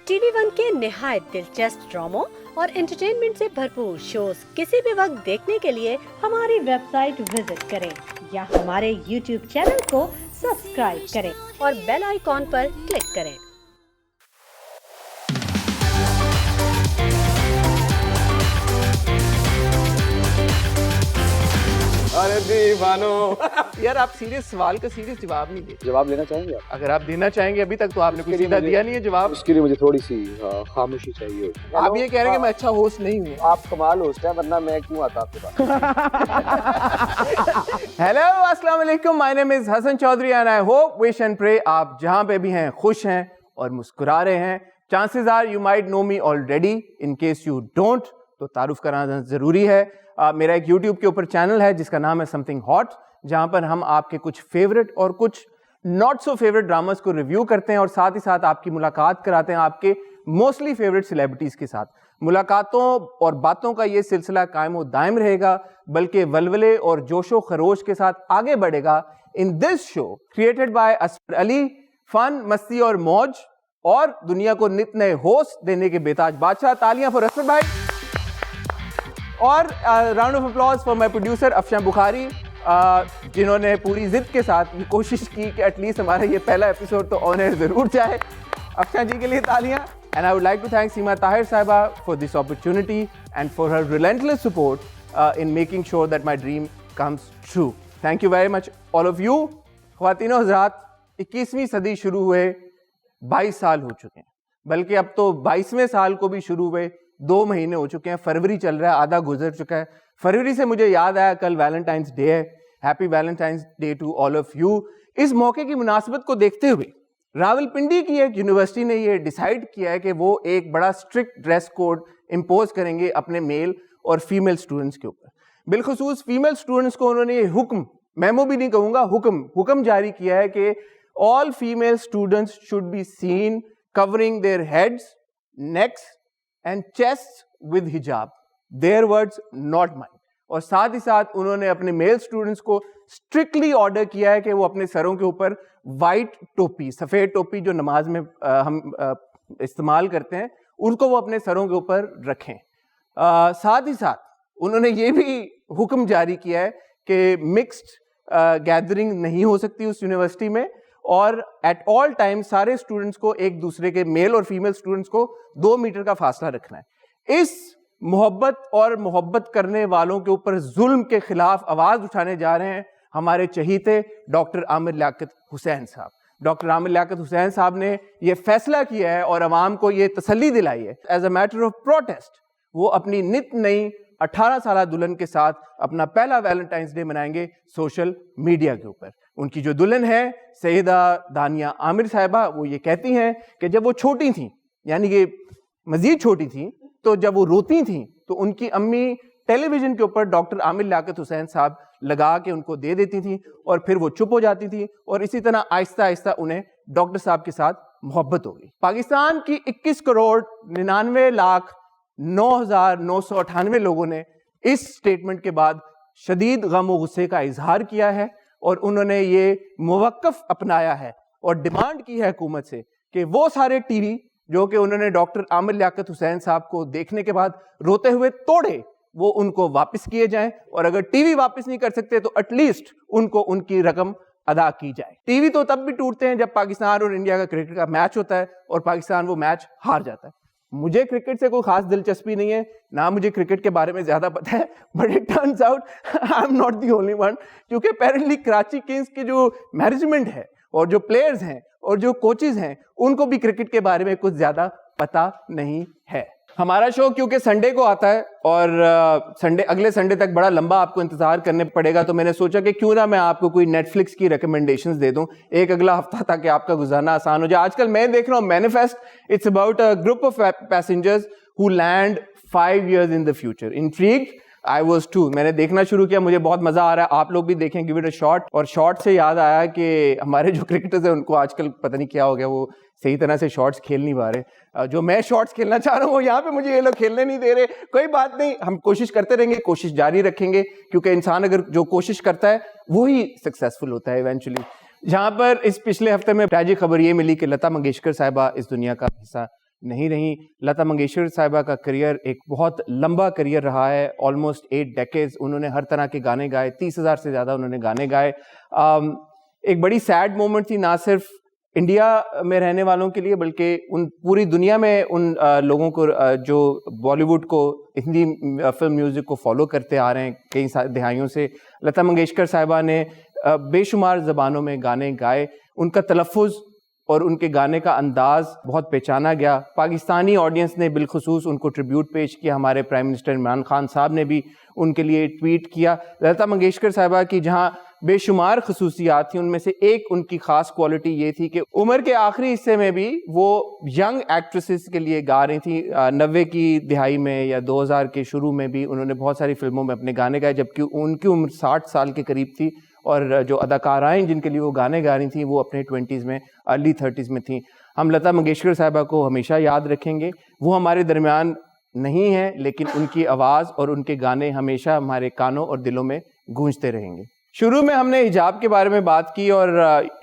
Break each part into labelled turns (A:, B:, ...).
A: TV one के निहायत दिलचस्प ड्रामों और एंटरटेनमेंट से भरपूर शोज किसी भी वक्त देखने के लिए हमारी वेबसाइट विजिट करें या हमारे यूट्यूब चैनल को सब्सक्राइब करें और बेल आइकॉन पर क्लिक करें।
B: अरे दीवानो यार, आप सीरियस सवाल का सीरियस जवाब नहीं दे।
C: जवाब लेना चाहेंगे आप?
B: अगर आप देना चाहेंगे, अभी तक तो आपने कुछ सीधा दिया नहीं है जवाब।
C: उसके लिए मुझे थोड़ी सी खामोशी चाहिए।
B: आप ये कह रहे हैं कि मैं अच्छा होस्ट नहीं हूँ?
C: आप कमाल होस्ट है, वरना मैं क्यों आता आपके पास?
B: हेलो, अस्सलाम वालेकुम, my name is Hasan Chaudhary and I hope wish and pray आप जहाँ पे भी हैं खुश हैं और मुस्कुरा रहे हैं। Chances are you might know me already, in case you don't तो तारुफ कराना जरूरी है। मेरा एक YouTube के ऊपर चैनल है जिसका नाम है समथिंग हॉट, जहां पर हम आपके कुछ फेवरेट और कुछ नॉट सो फेवरेट ड्रामास को रिव्यू करते हैं और साथ ही साथ आपकी मुलाकात कराते हैं आपके मोस्टली फेवरेट सेलिब्रिटीज के साथ। मुलाकातों और बातों का ये सिलसिला कायम व दायम रहेगा, बल्कि वलवले और जोशो खरोश के साथ आगे बढ़ेगा। In this show created by Asfar Ali, fun, मस्ती और मौज और दुनिया को नित नए होस्ट देने के बेताज बादशाह। तालियां फॉर असफर भाई और round of applause for my producer Afshan Bukhari, जिन्होंने पूरी जिद के साथ ये कोशिश की कि एटलीस्ट हमारा ये पहला एपिसोड तो ऑन एयर जरूर जाए। अफशान जी के लिए तालियां। And I would like to thank Seema Tahir साहिबा for this opportunity and for her relentless support in making sure that my dream comes true. Thank you very much all of you. ख्वातीनो हज़रात, 21वीं सदी शुरू हुए 22 साल हो चुके हैं, बल्कि अब तो 22वें साल को भी शुरू हुए 2 महीने हो चुके हैं। फरवरी चल रहा है, आधा गुजर चुका है। फरवरी से मुझे याद आया कल वैलेंटाइंस डे है। Happy Valentine's day to all of you. इस मौके की मुनासिबत को देखते हुए रावलपिंडी की एक यूनिवर्सिटी ने ये डिसाइड किया है कि वो एक बड़ा स्ट्रिक्ट ड्रेस कोड इम्पोज करेंगे अपने मेल और फीमेल स्टूडेंट्स के ऊपर। बिलखुसूस फीमेल स्टूडेंट्स को उन्होंने ये हुक्म, मेमो भी नहीं कहूँगा, हुक्म जारी किया है कि all female students should be seen covering their heads, necks and chest with hijab. Their words not mine. और साथ ही साथ उन्होंने अपने मेल स्टूडेंट्स को स्ट्रिक्टली ऑर्डर किया है कि वो अपने सरों के ऊपर वाइट टोपी, सफ़ेद टोपी जो नमाज में हम इस्तेमाल करते हैं, उनको वो अपने सरों के ऊपर रखें। साथ ही साथ उन्होंने ये भी हुक्म जारी किया है कि मिक्स्ड गैदरिंग नहीं हो सकती उस यूनिवर्सिटी में, और एट ऑल टाइम सारे स्टूडेंट्स को एक दूसरे के, मेल और फीमेल स्टूडेंट्स को 2 मीटर का फासला रखना है। इस मोहब्बत और मोहब्बत करने वालों के ऊपर जुल्म के खिलाफ आवाज उठाने जा रहे हैं हमारे चहीते डॉक्टर आमिर लियाकत हुसैन साहब। डॉक्टर आमिर लियाकत हुसैन साहब ने यह फैसला किया है और अवाम को यह तसल्ली दिलाई है, as a matter of protest वो अपनी नित नई 18 साल दुल्हन के साथ अपना पहला वैलेंटाइंस डे मनाएंगे सोशल मीडिया के ऊपर। उनकी जो दुल्हन है सईदा दानिया आमिर साहिबा, वो ये कहती हैं कि जब वो छोटी थी, यानी कि मजीद छोटी थी, तो जब वो रोती थी तो उनकी अम्मी टेलीविजन के ऊपर डॉक्टर आमिर लियाकत हुसैन साहब लगा के उनको दे देती थी और फिर वो चुप हो जाती थी, और इसी तरह आहिस्ता आहिस्ता उन्हें डॉक्टर साहब के साथ मोहब्बत हो गई। पाकिस्तान की 21 करोड़ 99 लाख 9,998 लोगों ने इस स्टेटमेंट के बाद शदीद गम और गुस्से का इजहार किया है और उन्होंने ये मुवक्कफ अपनाया है और डिमांड की है हुकूमत से कि वो सारे टीवी जो कि उन्होंने डॉक्टर आमिर लियाकत हुसैन साहब को देखने के बाद रोते हुए तोड़े, वो उनको वापस किए जाएं, और अगर टीवी वापस नहीं कर सकते तो एटलीस्ट उनको उनकी रकम अदा की जाए। टीवी तो तब भी टूटते हैं जब पाकिस्तान और इंडिया का क्रिकेट का मैच होता है और पाकिस्तान वो मैच हार जाता है। मुझे क्रिकेट से कोई खास दिलचस्पी नहीं है, ना मुझे क्रिकेट के बारे में ज्यादा पता है, but it turns out I am not the only one, क्योंकि अपेरेंटली कराची किंग्स के जो मैनेजमेंट है और जो प्लेयर्स हैं और जो कोचेज हैं, उनको भी क्रिकेट के बारे में कुछ ज्यादा पता नहीं है। हमारा शो क्योंकि संडे को आता है और अगले संडे तक बड़ा लंबा आपको इंतजार करने पड़ेगा, तो मैंने सोचा कि क्यों ना मैं आपको कोई नेटफ्लिक्स की रिकमेंडेशंस दे दूं एक अगला हफ्ता ताकि आपका गुजारना आसान हो जाए। आजकल मैं देख रहा हूँ manifest, it's about a group of passengers who land 5 years in the future. Intrigued I was too. मैंने देखना शुरू किया, मुझे बहुत मजा आ रहा है, आप लोग भी देखें, गिव इट अ शॉट। और शॉट से याद आया कि हमारे जो क्रिकेटर्स हैं उनको आजकल पता नहीं क्या हो गया, वो सही तरह से शॉट्स खेल नहीं पा रहे। जो मैं शॉट्स खेलना चाह रहा हूँ यहाँ पे मुझे ये लोग खेलने नहीं दे रहे। कोई बात नहीं, हम कोशिश करते रहेंगे, कोशिश जारी रखेंगे, क्योंकि इंसान अगर जो कोशिश करता है वो ही सक्सेसफुल होता है इवेंचुअली। जहाँ पर इस पिछले हफ्ते में ट्रैजिक खबर ये मिली कि लता मंगेशकर साहिबा इस दुनिया का हिस्सा नहीं रही। लता मंगेशकर साहिबा का करियर एक बहुत लंबा करियर रहा है, ऑलमोस्ट 8 डेकेड्स। उन्होंने हर तरह के गाने गाए, 30,000 से ज़्यादा उन्होंने गाने गाए। एक बड़ी सैड मोमेंट थी, ना सिर्फ इंडिया में रहने वालों के लिए बल्कि उन पूरी दुनिया में उन लोगों को जो बॉलीवुड को, हिंदी फिल्म म्यूज़िक को फॉलो करते आ रहे हैं कई दहाइयों से। लता मंगेशकर साहिबा ने बेशुमार ज़बानों में गाने गाए। उनका तलफ़ुज़ और उनके गाने का अंदाज़ बहुत पहचाना गया। पाकिस्तानी ऑडियंस ने बिलखुसूस उनको ट्रिब्यूट पेश किया। हमारे प्राइम मिनिस्टर इमरान खान साहब ने भी उनके लिए ट्वीट किया। लता मंगेशकर साहिबा की जहां बेशुमार खसूसियात थी, उनमें से एक उनकी ख़ास क्वालिटी ये थी कि उम्र के आखिरी हिस्से में भी वो यंग एक्ट्रेसेस के लिए गा रही थी। 90 की दिहाई में या 2000 के शुरू में भी उन्होंने बहुत सारी फिल्मों में अपने गाने गाए, जबकि उनकी उम्र 60 साल के करीब थी और जो अदाकाराएँ जिनके लिए वो गाने गा रही थी वो अपने 20s में, अर्ली 30s में थी। हम लता मंगेशकर साहिबा को हमेशा याद रखेंगे। वो हमारे दरमियान नहीं है, लेकिन उनकी आवाज़ और उनके गाने हमेशा हमारे कानों और दिलों में गूंजते रहेंगे। शुरू में हमने हिजाब के बारे में बात की और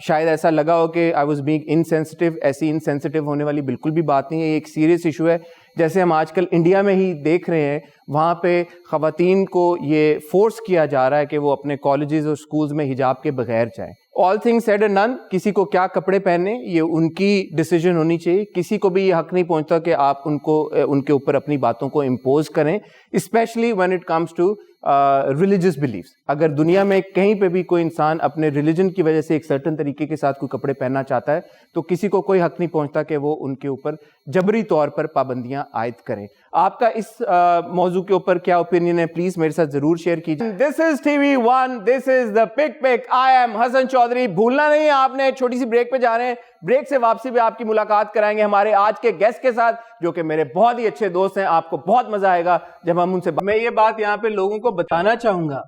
B: शायद ऐसा लगा हो कि आई वाज बीइंग इनसेंसिटिव। ऐसी इनसेंसिटिव होने वाली बिल्कुल भी बात नहीं है। ये एक सीरियस इशू है। जैसे हम आजकल इंडिया में ही देख रहे हैं, वहाँ पे ख़वातीन को ये फोर्स किया जा रहा है कि वो अपने कॉलेजेस और स्कूल्स में हिजाब के बगैर जाएं। All things said and done, किसी को क्या कपड़े पहने ये उनकी डिसीजन होनी चाहिए। किसी को भी ये हक नहीं पहुंचता कि आप उनके ऊपर अपनी बातों को इम्पोज करें, specially when it comes to religious beliefs. अगर दुनिया में कहीं पे भी कोई इंसान अपने रिलीजन की वजह से एक सर्टन तरीके के साथ कोई कपड़े पहनना चाहता है तो किसी को कोई हक नहीं पहुंचता कि वो उनके ऊपर जबरी तौर पर पाबंदियां आयद करें। आपका इस मौजू के ऊपर क्या ओपिनियन है, प्लीज मेरे साथ जरूर शेयर कीजिए। This is TV1, this is the pick. I am Hasan Chaudhary. भूलना नहीं है आपने, छोटी सी ब्रेक पे जा रहे हैं। ब्रेक से वापसी पे आपकी मुलाकात कराएंगे हमारे आज के गेस्ट के साथ, जो कि मेरे बहुत ही अच्छे दोस्त हैं। आपको बहुत मजा आएगा जब हम उनसे। मैं ये बात यहाँ पे लोगों को बताना चाहूंगा,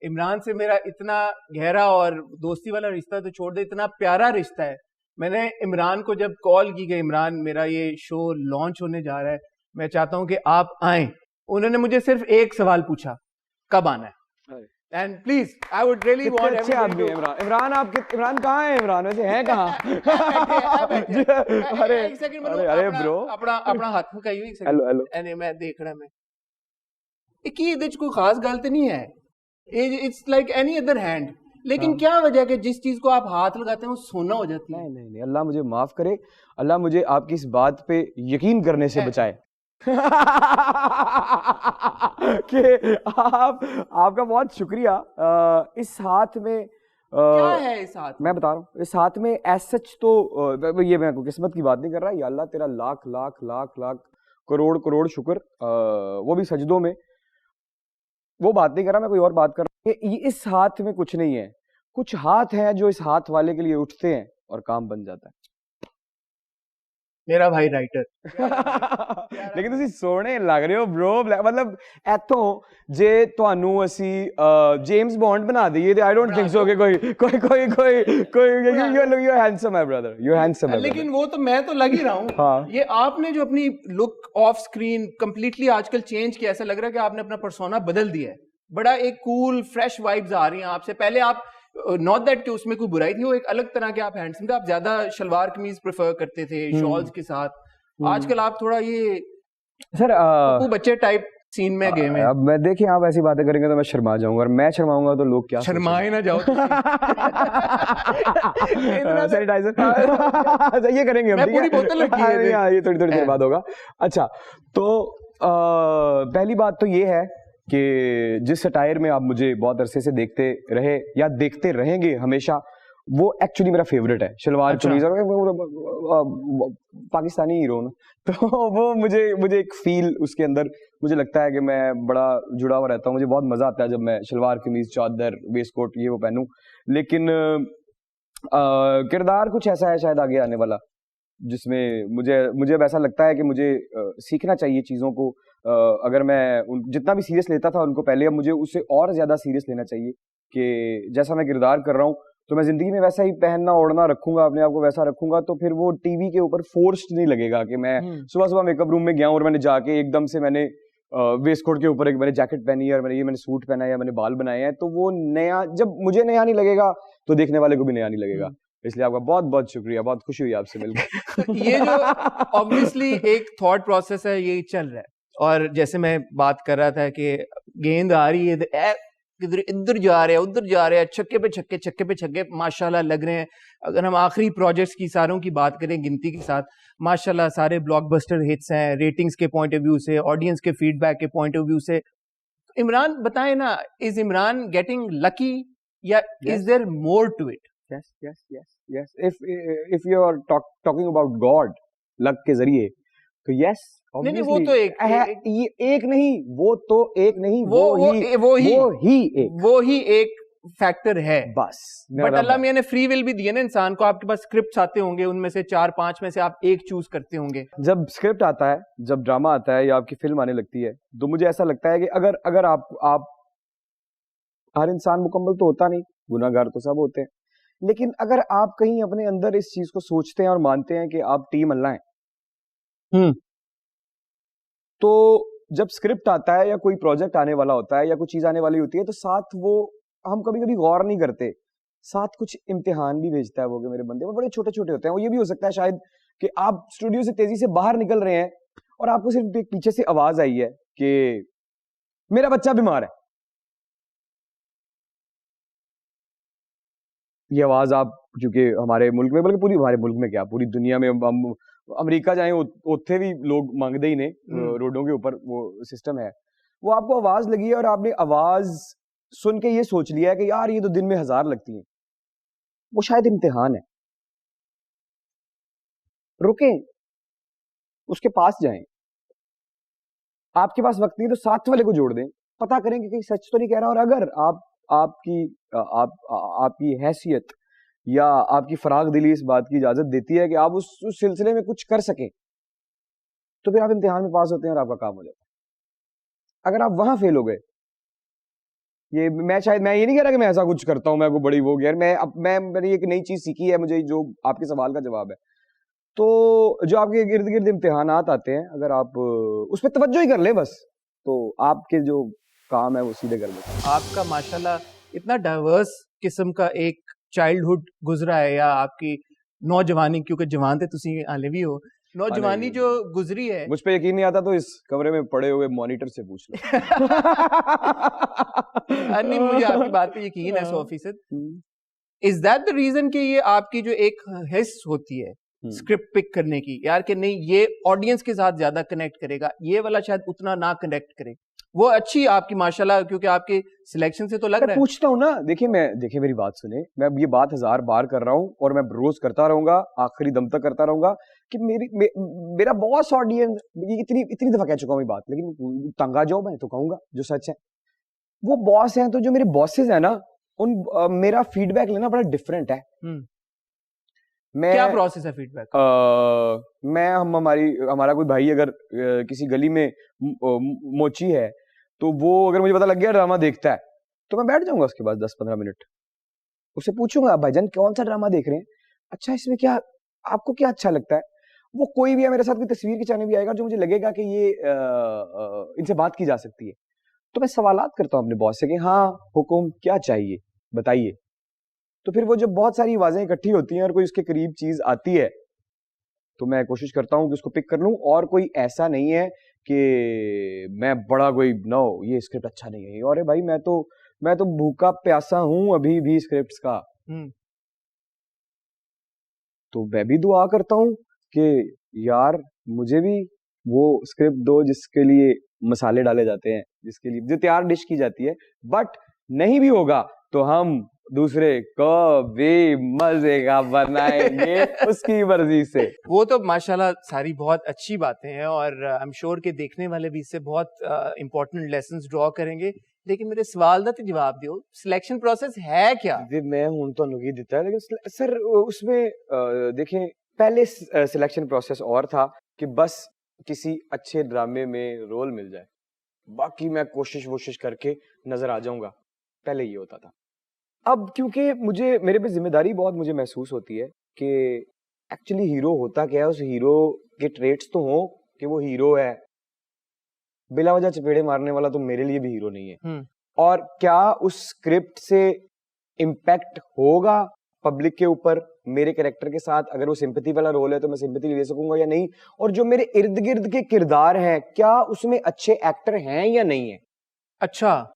B: इमरान से मेरा इतना गहरा और दोस्ती वाला रिश्ता तो छोड़ दे, इतना प्यारा रिश्ता है। मैंने इमरान को जब कॉल की कि इमरान मेरा ये शो लॉन्च होने जा रहा है, मैं चाहता हूं कि आप आएं, उन्होंने मुझे सिर्फ एक सवाल पूछा, कब आना है। And please I would really want
D: अच्छे आदमी इमरान। इमरान कहाँ है? इमरान वैसे है कहाँ?
B: अरे एक सेकंड,
D: अरे ब्रो
B: अपना हाथ मुकाइयो एक सेकंड।
D: Hello hello.
B: एने मैं देख रहा, मैं एक ही ਇਹਦੇ ਚ कोई खास गल तो नहीं है, it's like any other hand. लेकिन क्या वजह है कि जिस चीज को आप हाथ लगाते हैं वो सोना हो जाती है?
D: नहीं, अल्लाह मुझे माफ करे, अल्लाह मुझे आपकी इस बात पे यकीन करने से बचाए कि आपका बहुत शुक्रिया। इस हाथ में
B: क्या है इस हाथ?
D: मैं बता रहा हूँ, इस हाथ में एज सच तो ये मैं किस्मत की बात नहीं कर रहा, या अल्लाह तेरा लाख लाख लाख लाख करोड़ करोड़ शुक्र, वो भी सजदों में, वो बात नहीं कर रहा मैं, कोई और बात कर रहा हूँ। इस हाथ में कुछ नहीं है, कुछ हाथ हैं जो इस हाथ वाले के लिए उठते हैं और काम बन जाता है।
B: मेरा भाई राइटर
D: लेकिन ਤੁਸੀਂ ਸੋਹਣੇ ਲੱਗ ਰਹੇ ਹੋ bro, मतलब ਇੱਥੋਂ ਜੇ ਤੁਹਾਨੂੰ ਅਸੀਂ जेम्स बॉन्ड बना दईए, I don't think so कि कोई you're handsome my brother, you're handsome।
B: लेकिन वो तो मैं तो लग ही रहा हूँ।
D: हाँ।
B: ये आपने जो अपनी लुक ऑफ स्क्रीन कंप्लीटली आजकल चेंज किया, ऐसा लग रहा है कि आपने अपना पर्सोना बदल दिया है। बड़ा एक कूल फ्रेश वाइब्स आ रही हैं आपसे। पहले आप नॉट दैट कि उसमें कोई बुराई थी, वो एक अलग तरह के आप हैंडसम थे, आप ज्यादा शलवार कमीज प्रेफर करते थे शॉल्स के साथ। आजकल आप थोड़ा ये
D: सर
B: बच्चे टाइप सीन में गए हैं।
D: अब मैं देखिए आप ऐसी बातें करेंगे तो मैं शर्मा जाऊंगा, और मैं शर्माऊंगा तो लोग क्या
B: शर्माए ना जाओ।
D: सैनिटाइजर ये करेंगे हम,
B: पूरी बोतल रखी है।
D: ये थोड़ी थोड़ी देर बाद होगा। अच्छा तो पहली बात तो ये है कि जिस सटायर में आप मुझे बहुत अरसे से देखते रहे या देखते रहेंगे हमेशा, वो एक्चुअली मेरा फेवरेट है। शलवार कमीज और पाकिस्तानी हीरो ना, तो वो मुझे एक फील उसके अंदर मुझे लगता है कि मैं बड़ा जुड़ा हुआ रहता हूँ। मुझे बहुत मजा आता है जब मैं शलवार कमीज, चादर, वेस्ट कोट ये वो पहनूं। लेकिन किरदार कुछ ऐसा है शायद आगे आने वाला, जिसमें मुझे ऐसा लगता है कि मुझे सीखना चाहिए चीज़ों को। अगर मैं जितना भी सीरियस लेता था उनको पहले, अब मुझे उससे और ज़्यादा सीरियस लेना चाहिए कि जैसा मैं किरदार कर रहा हूँ तो मैं ज़िंदगी में वैसा ही पहनना ओढ़ना रखूंगा, अपने आप को वैसा रखूंगा, तो फिर वो टीवी के ऊपर फोर्स्ड नहीं लगेगा कि मैं सुबह सुबह मेकअप रूम में गया हूँ और मैंने जाके एकदम से मैंने वेस्ट कोट के ऊपर एक मैंने जैकेट पहनी है और मैंने सूट पहना है या मैंने बाल बनाए हैं, तो वो नया, जब मुझे नया नहीं लगेगा तो देखने वाले को भी नया नहीं लगेगा। इसलिए आपका बहुत बहुत शुक्रिया, बहुत खुशी हुई आपसे मिलकर।
B: तो ये जो ऑब्वियसली एक थॉट प्रोसेस है, ये चल रहा है। और जैसे मैं बात कर रहा था कि गेंद आ रही है, किधर इधर जा रहे हैं, उधर जा रहे हैं, छक्के पे छक्के माशाल्लाह लग रहे हैं। अगर हम आखिरी प्रोजेक्ट्स की सारों की बात करें गिनती के साथ, माशाल्लाह सारे ब्लॉकबस्टर हिट्स हैं, रेटिंग्स के पॉइंट ऑफ व्यू से, ऑडियंस के फीडबैक के पॉइंट ऑफ व्यू से। इमरान बताएं ना, इज इमरान गेटिंग लकी या is there more to it?
D: yes if you are talking about God, luck के जरिए, तो yes,
B: नहीं वो तो
D: एक नहीं, वो तो एक नहीं, वो ही एक
B: फैक्टर है
D: बस।
B: बट अल्लाह मियां ने फ्री विल भी दिया ना इंसान को। आपके पास स्क्रिप्ट्स आते होंगे, उनमें से 4-5 में से आप एक चूज करते होंगे।
D: जब स्क्रिप्ट आता है, जब ड्रामा आता है या आपकी फिल्म आने लगती है, तो मुझे ऐसा लगता है कि अगर आप हर इंसान मुकम्मल तो होता नहीं, गुनाहगार तो सब होते हैं, लेकिन अगर आप कहीं अपने अंदर इस चीज को सोचते हैं और मानते हैं कि आप टीम अल्लाह हैं, तो जब स्क्रिप्ट आता है या कोई प्रोजेक्ट आने वाला होता है या कोई चीज आने वाली होती है, तो साथ वो हम कभी कभी गौर नहीं करते, साथ कुछ इम्तिहान भी भेजता है वो कि मेरे बंदे, वो बड़े छोटे छोटे होते हैं। वो ये भी हो सकता है शायद कि आप स्टूडियो से तेजी से बाहर निकल रहे हैं और आपको सिर्फ एक पीछे से आवाज आई है कि मेरा बच्चा बीमार है। ये आवाज आप, क्योंकि हमारे मुल्क में, बल्कि पूरी, हमारे मुल्क में क्या पूरी दुनिया में, हम अमेरिका जाए उत्थे भी लोग मांगते ही ने रोडों के ऊपर, वो सिस्टम है। वो आपको आवाज लगी है और आपने आवाज सुन के ये सोच लिया है कि यार ये तो दिन में 1000 लगती हैं, वो शायद इम्तिहान है। रुकें, उसके पास जाएं, आपके पास वक्त नहीं तो साथ वाले को जोड़ दें, पता करें कि कहीं सच तो नहीं कह रहा। और अगर आपकी हैसियत या आपकी फराग दिली इस बात की इजाजत देती है कि आप उस सिलसिले में कुछ कर सकें, तो फिर आप इम्तिहान में पास होते हैं और आपका काम हो जाता है। अगर आप वहां फेल हो गए, मैं ये नहीं कह रहा कि मैं ऐसा कुछ करता हूं, मैं को बड़ी वो गैर, मैंने एक नई चीज सीखी है, मुझे जो आपके सवाल का जवाब है। तो जो आपके इर्द गिर्द इम्तिहानात आते हैं, अगर आप उस पर तवज्जो ही कर ले बस, तो आपके जो काम है वो सीधे कर लेते हैं।
B: आपका माशाल्लाह इतना डाइवर्स किस्म का एक चाइल्डहुड गुजरा है, या आपकी नौजवानी, क्योंकि जवान थे तुसी आले भी हो, नौजवानी जो गुजरी है।
D: मुझ पे यकीन नहीं आता तो इस कमरे में पड़े हुए मॉनिटर से पूछ लो।
B: नहीं, मुझे आपकी बात पे यकीन है 100%। इज दैट द रीजन कि ये आपकी जो एक हिस्स होती है स्क्रिप्ट पिक करने की, यार कि नहीं ये ऑडियंस के साथ ज्यादा कनेक्ट करेगा, ये वाला शायद उतना ना कनेक्ट करे, वो अच्छी आपकी माशाल्लाह, क्योंकि आपके सिलेक्शन से तो लग रहा है।
D: पूछता हूँ ना, देखिए मेरी बात सुने, मैं ये बात 1000 बार कर रहा हूँ और मैं रोज करता रहूंगा, आखिरी दम तक करता रहूंगा कि मेरा बॉस ऑडियंस, इतनी दफा कह चुका हूँ ये बात, लेकिन तंगा जाओ मैं तो कहूंगा जो सच है। वो बॉस हैं, तो जो मेरे बॉसेस हैं ना, मेरा फीडबैक लेना बड़ा डिफरेंट है।
B: क्या प्रोसेस है फीडबैक?
D: हमारा कोई भाई अगर किसी गली में मोची है, तो वो अगर मुझे पता लग गया ड्रामा देखता है, तो मैं बैठ जाऊंगा उसके पास 10-15 मिनट, उससे पूछूंगा भाईजान कौन सा ड्रामा देख रहे हैं, अच्छा इसमें क्या आपको क्या अच्छा लगता है। वो कोई भी है, मेरे साथ कोई तस्वीर खिंचाने भी आएगा जो मुझे लगेगा कि ये इनसे बात की जा सकती है, तो मैं सवालात करता हूँ अपने बॉस से कि हाँ हुकुम क्या चाहिए बताइए। तो फिर वो जब बहुत सारी आवाजें इकट्ठी होती हैं और कोई उसके करीब चीज आती है, तो मैं कोशिश करता हूं कि उसको पिक कर लूं। और कोई ऐसा नहीं है कि मैं बड़ा कोई नो ये स्क्रिप्ट अच्छा नहीं है, अरे भाई मैं तो भूखा प्यासा हूं अभी भी स्क्रिप्ट्स का। तो मैं भी दुआ करता हूं कि यार मुझे भी वो स्क्रिप्ट दो जिसके लिए मसाले डाले जाते हैं, जिसके लिए जो तैयार डिश की जाती है। बट नहीं भी होगा तो हम दूसरे को भी मजे का बनाएंगे उसकी मर्जी से।
B: वो तो माशाल्लाह सारी बहुत अच्छी बातें हैं और आई एम श्योर के देखने वाले भी इससे बहुत इंपॉर्टेंट लेसन्स ड्रॉ करेंगे। लेकिन मेरे सवाल का जवाब दो, सिलेक्शन प्रोसेस है क्या?
D: मैं हूं तो अनुगी देता है, लेकिन सर उसमें देखें पहले सिलेक्शन प्रोसेस और था कि बस किसी अच्छे ड्रामे में रोल मिल जाए, बाकी मैं कोशिश करके नजर आ जाऊंगा, पहले ये होता था। अब क्योंकि मेरे पे जिम्मेदारी बहुत मुझे महसूस होती है कि एक्चुअली हीरो होता क्या है, उस हीरो के ट्रेट्स तो हो कि वो हीरो है, बिला वजह चपेड़े मारने वाला तो मेरे लिए भी हीरो नहीं है। और क्या उस स्क्रिप्ट से इम्पैक्ट होगा पब्लिक के ऊपर मेरे कैरेक्टर के साथ अगर वो सिंपैथी वाला रोल है तो मैं सिंपैथी ले सकूंगा या नहीं, और जो मेरे इर्द गिर्द के किरदार हैं क्या उसमें अच्छे एक्टर हैं या नहीं है।
B: अच्छा,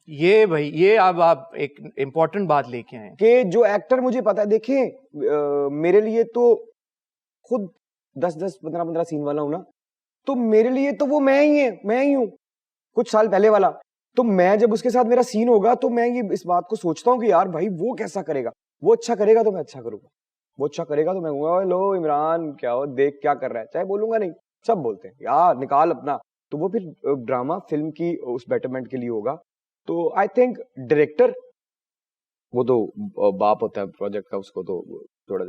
B: ये भाई ये अब आप एक इम्पोर्टेंट बात लेके आए
D: कि जो एक्टर मुझे पता है, देखें मेरे लिए तो खुद 10-10 15-15 सीन वाला हूं ना, तो मेरे लिए तो वो मैं ही हूं कुछ साल पहले वाला। तो मैं जब उसके साथ मेरा सीन होगा तो मैं ये इस बात को सोचता हूँ कि यार भाई वो कैसा करेगा, वो अच्छा करेगा तो मैं अच्छा करूंगा, वो अच्छा करेगा तो मैं कहूंगा लो इमरान क्या हो, देख क्या कर रहा है, चाहे बोलूंगा नहीं, सब बोलते हैं यार निकाल अपना, तो वो फिर ड्रामा फिल्म की उस बेटरमेंट के लिए होगा। तो आई थिंक डायरेक्टर वो तो बाप होता है प्रोजेक्ट का, उसको तो थोड़ा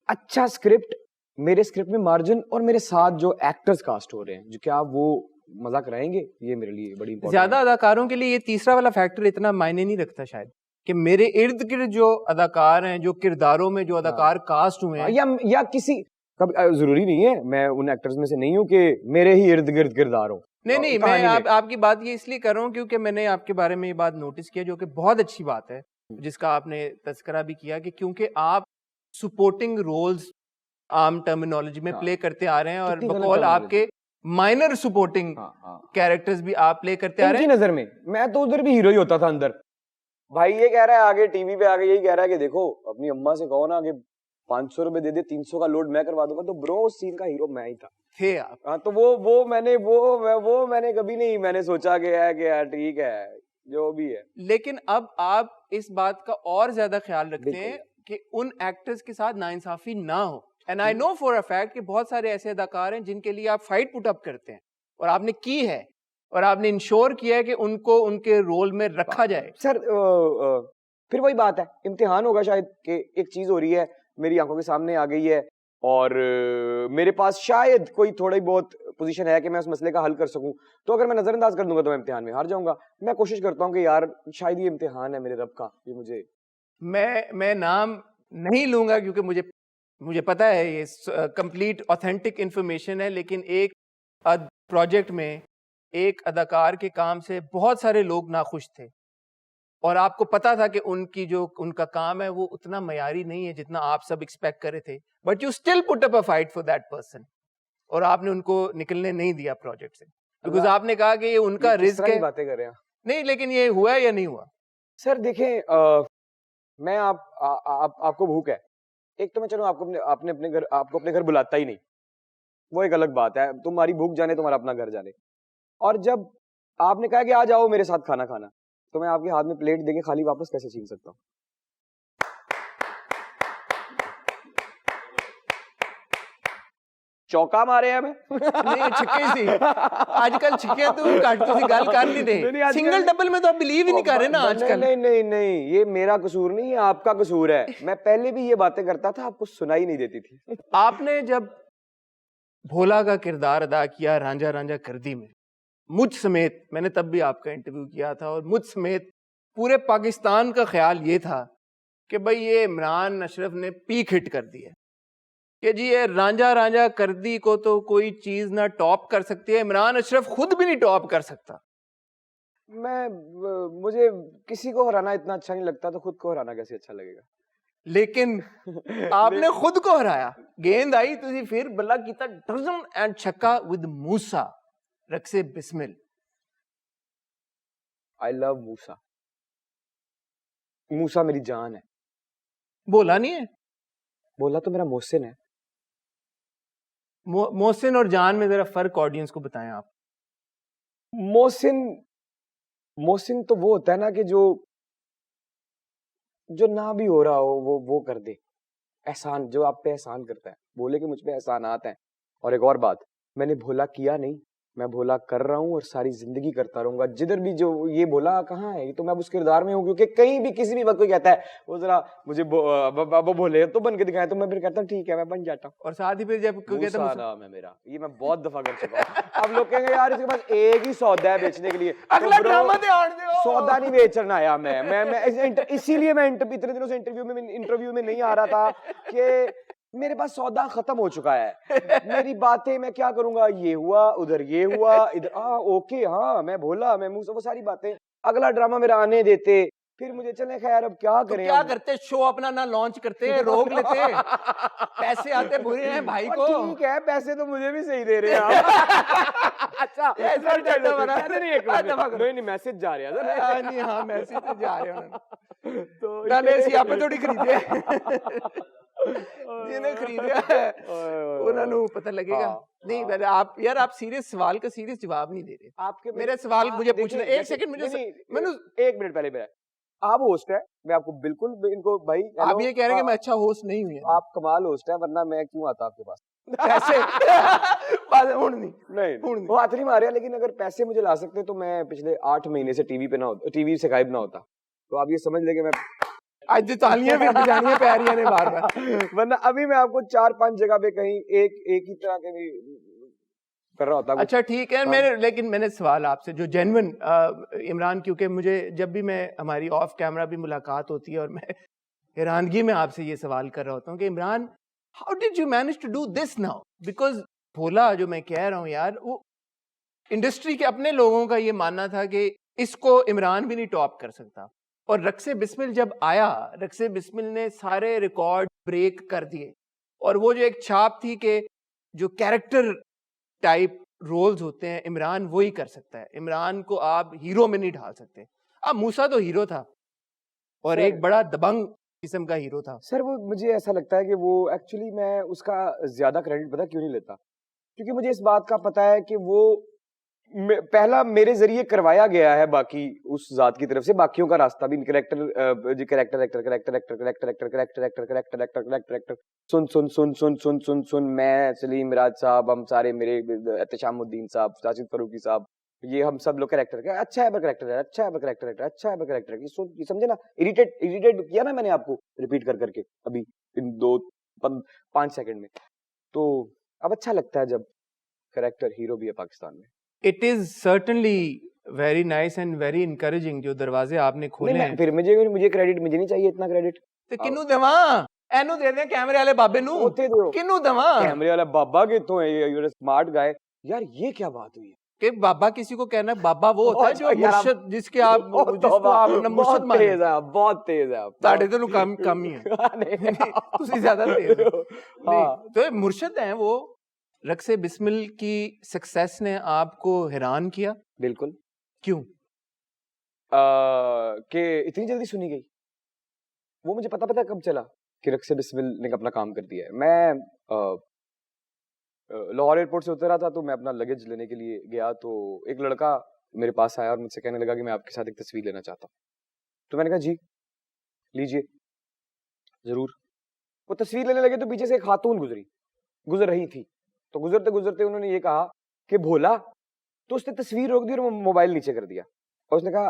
D: अच्छा स्क्रिप्ट, मेरे स्क्रिप्ट में मार्जिन और मेरे साथ जो एक्टर्स कास्ट हो रहे हैं जो क्या वो मजाक रहेंगे, ये मेरे लिए बड़ी इंपॉर्टेंट
B: ज्यादा अदाकारों के लिए ये तीसरा वाला फैक्टर इतना मायने नहीं रखता शायद, कि मेरे इर्द गिर्द जो अदाकार हैं, जो किरदारों में जो अदाकार कास्ट हुए हैं,
D: या किसी कभी जरूरी नहीं है, मैं उन एक्टर्स में से नहीं हूं कि मेरे ही इर्द गिर्द किरदार हो।
B: नहीं मैं आपकी बात ये इसलिए कर रहा हूँ क्योंकि मैंने आपके बारे में ये बात नोटिस किया, जो कि बहुत अच्छी बात है, जिसका आपने तस्करा भी किया, कि क्योंकि आप सपोर्टिंग रोल्स आम टर्मिनोलॉजी में प्ले करते आ रहे हैं, और बकौल आपके माइनर सपोर्टिंग कैरेक्टर्स भी आप प्ले करते आ रहे हैं।
D: नजर में मैं तो उधर भी हीरो ही होता था अंदर। भाई ये कह रहा है आगे टीवी पे आगे यही कह रहा है कि देखो अपनी अम्मा से कहो ना कि 500 रुपए दे दे, 300 का लोड मैं करवा दूंगा, तो ब्रो उस सीन का हीरो मैं ही था।
B: थे आप?
D: हाँ, तो वो मैंने कभी नहीं मैंने सोचा कि यार ठीक है जो भी है।
B: लेकिन अब आप इस बात का और ज्यादा ख्याल रखते हैं कि उन एक्टर्स के साथ नाइंसाफी ना हो। And I know for a fact कि बहुत सारे ऐसे अदाकार हैं जिनके लिए आप फाइट पुट अप करते हैं, और आपने की है, और आपने इंश्योर किया है कि उनको उनके रोल में रखा जाए।
D: सर फिर वही बात है, इम्तिहान होगा शायद कि एक चीज हो रही है मेरी आंखों के सामने आ गई है, और मेरे पास शायद कोई थोड़ी बहुत पोजीशन है कि मैं उस मसले का हल कर सकूं, तो अगर मैं नजरअंदाज कर दूंगा तो मैं इम्तिहान में हार जाऊंगा। मैं कोशिश करता हूं कि यार शायद ये इम्तिहान है मेरे रब का, ये मुझे
B: मैं नाम नहीं लूंगा क्योंकि मुझे पता है ये कंप्लीट ऑथेंटिक इंफॉर्मेशन है, लेकिन एक प्रोजेक्ट में एक अदाकार के काम से बहुत सारे लोग नाखुश थे, और आपको पता था कि उनका काम है वो उतना मयारी नहीं है जितना आप सब एक्सपेक्ट कर रहे थे, but you still put up a fight for that person, और आपने उनको निकलने नहीं दिया प्रोजेक्ट से, बिकॉज आपने कहा कि ये उनका रिस्क है।
D: बातें कर रहे हैं
B: नहीं, लेकिन ये हुआ या नहीं हुआ?
D: सर देखें मैं आपको भूख है, एक तो मैं चलो आपको अपने घर बुलाता ही नहीं, वो एक अलग बात है, तुम्हारी भूख जाने तुम्हारा अपना घर जाने। और जब आपने कहा कि आ जाओ मेरे साथ खाना खाना, तो मैं आपके हाथ में प्लेट देके खाली वापस कैसे छीन सकता हूँ? चौका मारे हैं मैं
B: नहीं छिक्के सी आजकल छिक्के तो काट तुसी गल कर नहीं दे, सिंगल डबल में तो आप बिलीव ही नहीं कर रहे ना आजकल।
D: नहीं ये मेरा कसूर नहीं है, आपका कसूर है। मैं पहले भी ये बातें करता था, आपको सुनाई नहीं देती थी।
B: आपने जब भोला का किरदार अदा किया रांझा रांझा करदी में, मुझ समेत, मैंने तब भी आपका इंटरव्यू किया था, और मुझ समेत पूरे पाकिस्तान का ख्याल ये था कि भाई ये इमरान अशरफ ने पीक हिट कर दी है, कि जी ये रांझा रांझा करदी को तो कोई चीज ना टॉप कर सकती है, इमरान अशरफ खुद भी नहीं टॉप कर सकता।
D: मुझे किसी को हराना इतना अच्छा नहीं लगता, तो खुद को हराना कैसे अच्छा लगेगा?
B: लेकिन आपने खुद को हराया, गेंद आई तुसी फिर बल्ला कीता डजन एंड छक्का with Musa Raqse Bismil.
D: I love Musa, Musa मेरी जान है।
B: बोला नहीं है?
D: बोला तो मेरा मोहसिन है।
B: मोहसिन और जान में जरा फर्क ऑडियंस को बताएं आप।
D: मोहसिन तो वो होता है ना कि जो ना भी हो रहा हो वो कर दे, एहसान जो आप पे एहसान करता है, बोले कि मुझ पे एहसानात हैं। और एक और बात, मैंने भोला किया नहीं, मैं भोला कर रहा हूँ और सारी जिंदगी करता रहूंगा। जिधर भी जो ये भोला कहाँ है, ये तो मैं उस किरदार में हूँ, क्योंकि कहीं भी किसी भी वक्त कोई कहता है वो जरा मुझे वो भोले तो बन के दिखाए, तो मैं फिर कहता हूँ ठीक है मैं बन जाता हूँ।
B: और साथ ही फिर जब कोई कहता है
D: नाम है मेरा, ये मैं बहुत दफा कर चुका हूँ। अब लोग कहेंगे यार इसके पास एक ही सौदा है बेचने के लिए,
B: अगला ड्रामा ध्यान दो।
D: सौदा नहीं बेचना आया मैं इसीलिए मैं इतने दिनों से इंटरव्यू में नहीं आ रहा था कि मेरे पास सौदा खत्म हो चुका है। मेरी बातें मैं क्या करूंगा, ये हुआ उधर, ये हुआ इधर, ओके हाँ मैं भोला मैं मूसा, वो सारी बातें। अगला ड्रामा मेरा आने देते, फिर मुझे चले खैर अब क्या
B: तो
D: करें
B: क्या
D: अब?
B: करते, शो अपना ना लॉन्च करते, रोक लेते, पैसे आते बुरे हैं भाई
D: और
B: को।
D: ठीक है, पैसे तो मुझे भी सही दे रहे हैं आप। अच्छा
B: ऐसा नहीं करता बना।
D: नहीं एक मिनट, नहीं मैसेज जा रहा है सर।
B: हाँ नहीं, हाँ मैसेज तो जा रहे हैं
D: तो
B: नाले सी आपे थोड़ी खरीदे जिन्हें खरीदा है उन्होंने पता लगेगा। नहीं मैंने आप यार, आप सीरियस सवाल का सीरियस जवाब नहीं दे रहे।
D: आपके
B: मेरे सवाल मुझे पूछना, एक सेकंड मुझे
D: मैंने एक मिनट पहले मेरा, आप होस्ट है, मैं आपको बिल्कुल इनको भाई
B: आप ये कह रहे हैं कि मैं अच्छा होस्ट नहीं हूँ?
C: आप कमाल होस्ट है, वरना मैं क्यों आता आपके पास?
B: पैसे
D: नहीं वो हाथ नहीं मारे, लेकिन अगर पैसे मुझे ला सकते तो मैं पिछले 8 महीने से टीवी पे ना होता, टीवी से गायब ना होता। तो आप ये समझ ले कि मैं
B: आज तालियां भी बजानियां पैरियां ने बार बार,
D: वरना अभी मैं आपको 4-5 जगह पे कहीं एक ही तरह के भी कर रहा होता।
B: अच्छा ठीक है। मेरे लेकिन मैंने सवाल आपसे जो जेन्युइन, इमरान, क्योंकि मुझे जब भी मैं हमारी ऑफ कैमरा भी मुलाकात होती है और मैं हैरानगी में आपसे ये सवाल कर रहा होता हूँ कि Imran, how did you manage to do this now? Because Bhola जो मैं कह रहा हूँ यार, वो इंडस्ट्री के अपने लोगों का ये मानना था कि इसको इमरान भी नहीं टॉप कर सकता, और रक्से बिस्मिल जब आया, रक्से बिस्मिल ने सारे रिकॉर्ड ब्रेक कर दिए, और वो जो एक छाप थी कि जो कैरेक्टर टाइप रोल्स होते हैं इमरान वही कर सकता है, इमरान को आप हीरो में नहीं ढाल सकते। अब मूसा तो हीरो था और एक बड़ा दबंग किस्म का हीरो था।
D: सर वो मुझे ऐसा लगता है कि वो एक्चुअली मैं उसका ज्यादा क्रेडिट पता क्यों नहीं लेता, क्योंकि मुझे इस बात का पता है कि वो पहला मेरे जरिए करवाया गया है बाकी उस जात की तरफ से, बाकियों का रास्ता भी कैरेक्टर सुन मैं, सलीम मिराज साहब, हम सारे, मेरे एहतशामुद्दीन साहब, राशिद फरूकी साहब, ये हम सब लोग कैरेक्टर अच्छा है कैरेक्टर है, अच्छा है कैरेक्टर, अच्छा है कैरेक्टर, ये समझे ना, इरिटेट किया ना मैंने आपको रिपीट कर करके अभी इन 2-5 सेकंड में। तो अब अच्छा लगता है जब कैरेक्टर हीरो भी है पाकिस्तान में।
B: It is certainly very nice and very encouraging जो दरवाजे आपने खोले हैं।
D: फिर मुझे क्रेडिट, मुझे नहीं चाहिए इतना क्रेडिट।
B: ਤੇ ਕਿਨੂੰ ਦੇਵਾਂ? ਇਹਨੂੰ ਦੇ ਦੇ ਕੈਮਰੇ ਵਾਲੇ ਬਾਬੇ ਨੂੰ।
D: ਉੱਥੇ ਦਿਓ।
B: ਕਿਨੂੰ ਦੇਵਾਂ?
D: कैमरे वाला बाबा कितों है? You are smart guy. यार ये क्या बात हुई है
B: कि बाबा किसी को कहना बाबा वो होता है जो मुर्शिद, जिसको आप मुर्शिद मानते हैं।
D: बहुत तेज है आप।
B: ਤੁਹਾਡੇ ਤੋਂ ਕਮ ਹੀ ਹੈ। ਤੁਸੀਂ ਜ਼ਿਆਦਾ ਤੇਜ਼ ਹੋ। नहीं तो मुर्शिद हैं वो। रक्से बिस्मिल की सक्सेस ने आपको हैरान किया?
D: बिल्कुल।
B: क्यों?
D: कि इतनी जल्दी सुनी गई, वो मुझे पता कब चला कि रक्से बिस्मिल ने अपना काम कर दिया है। मैं लाहौर एयरपोर्ट से उतरा था तो मैं अपना लगेज लेने के लिए गया, तो एक लड़का मेरे पास आया और मुझसे कहने लगा कि मैं आपके साथ एक तस्वीर लेना चाहता हूँ। तो मैंने कहा जी लीजिए, जरूर। वो तस्वीर लेने लगे तो पीछे से एक खातून गुजर रही थी, तो गुजरते गुजरते उन्होंने ये कहा कि भोला, तो उसने तस्वीर रोक दी और मोबाइल नीचे कर दिया और उसने कहा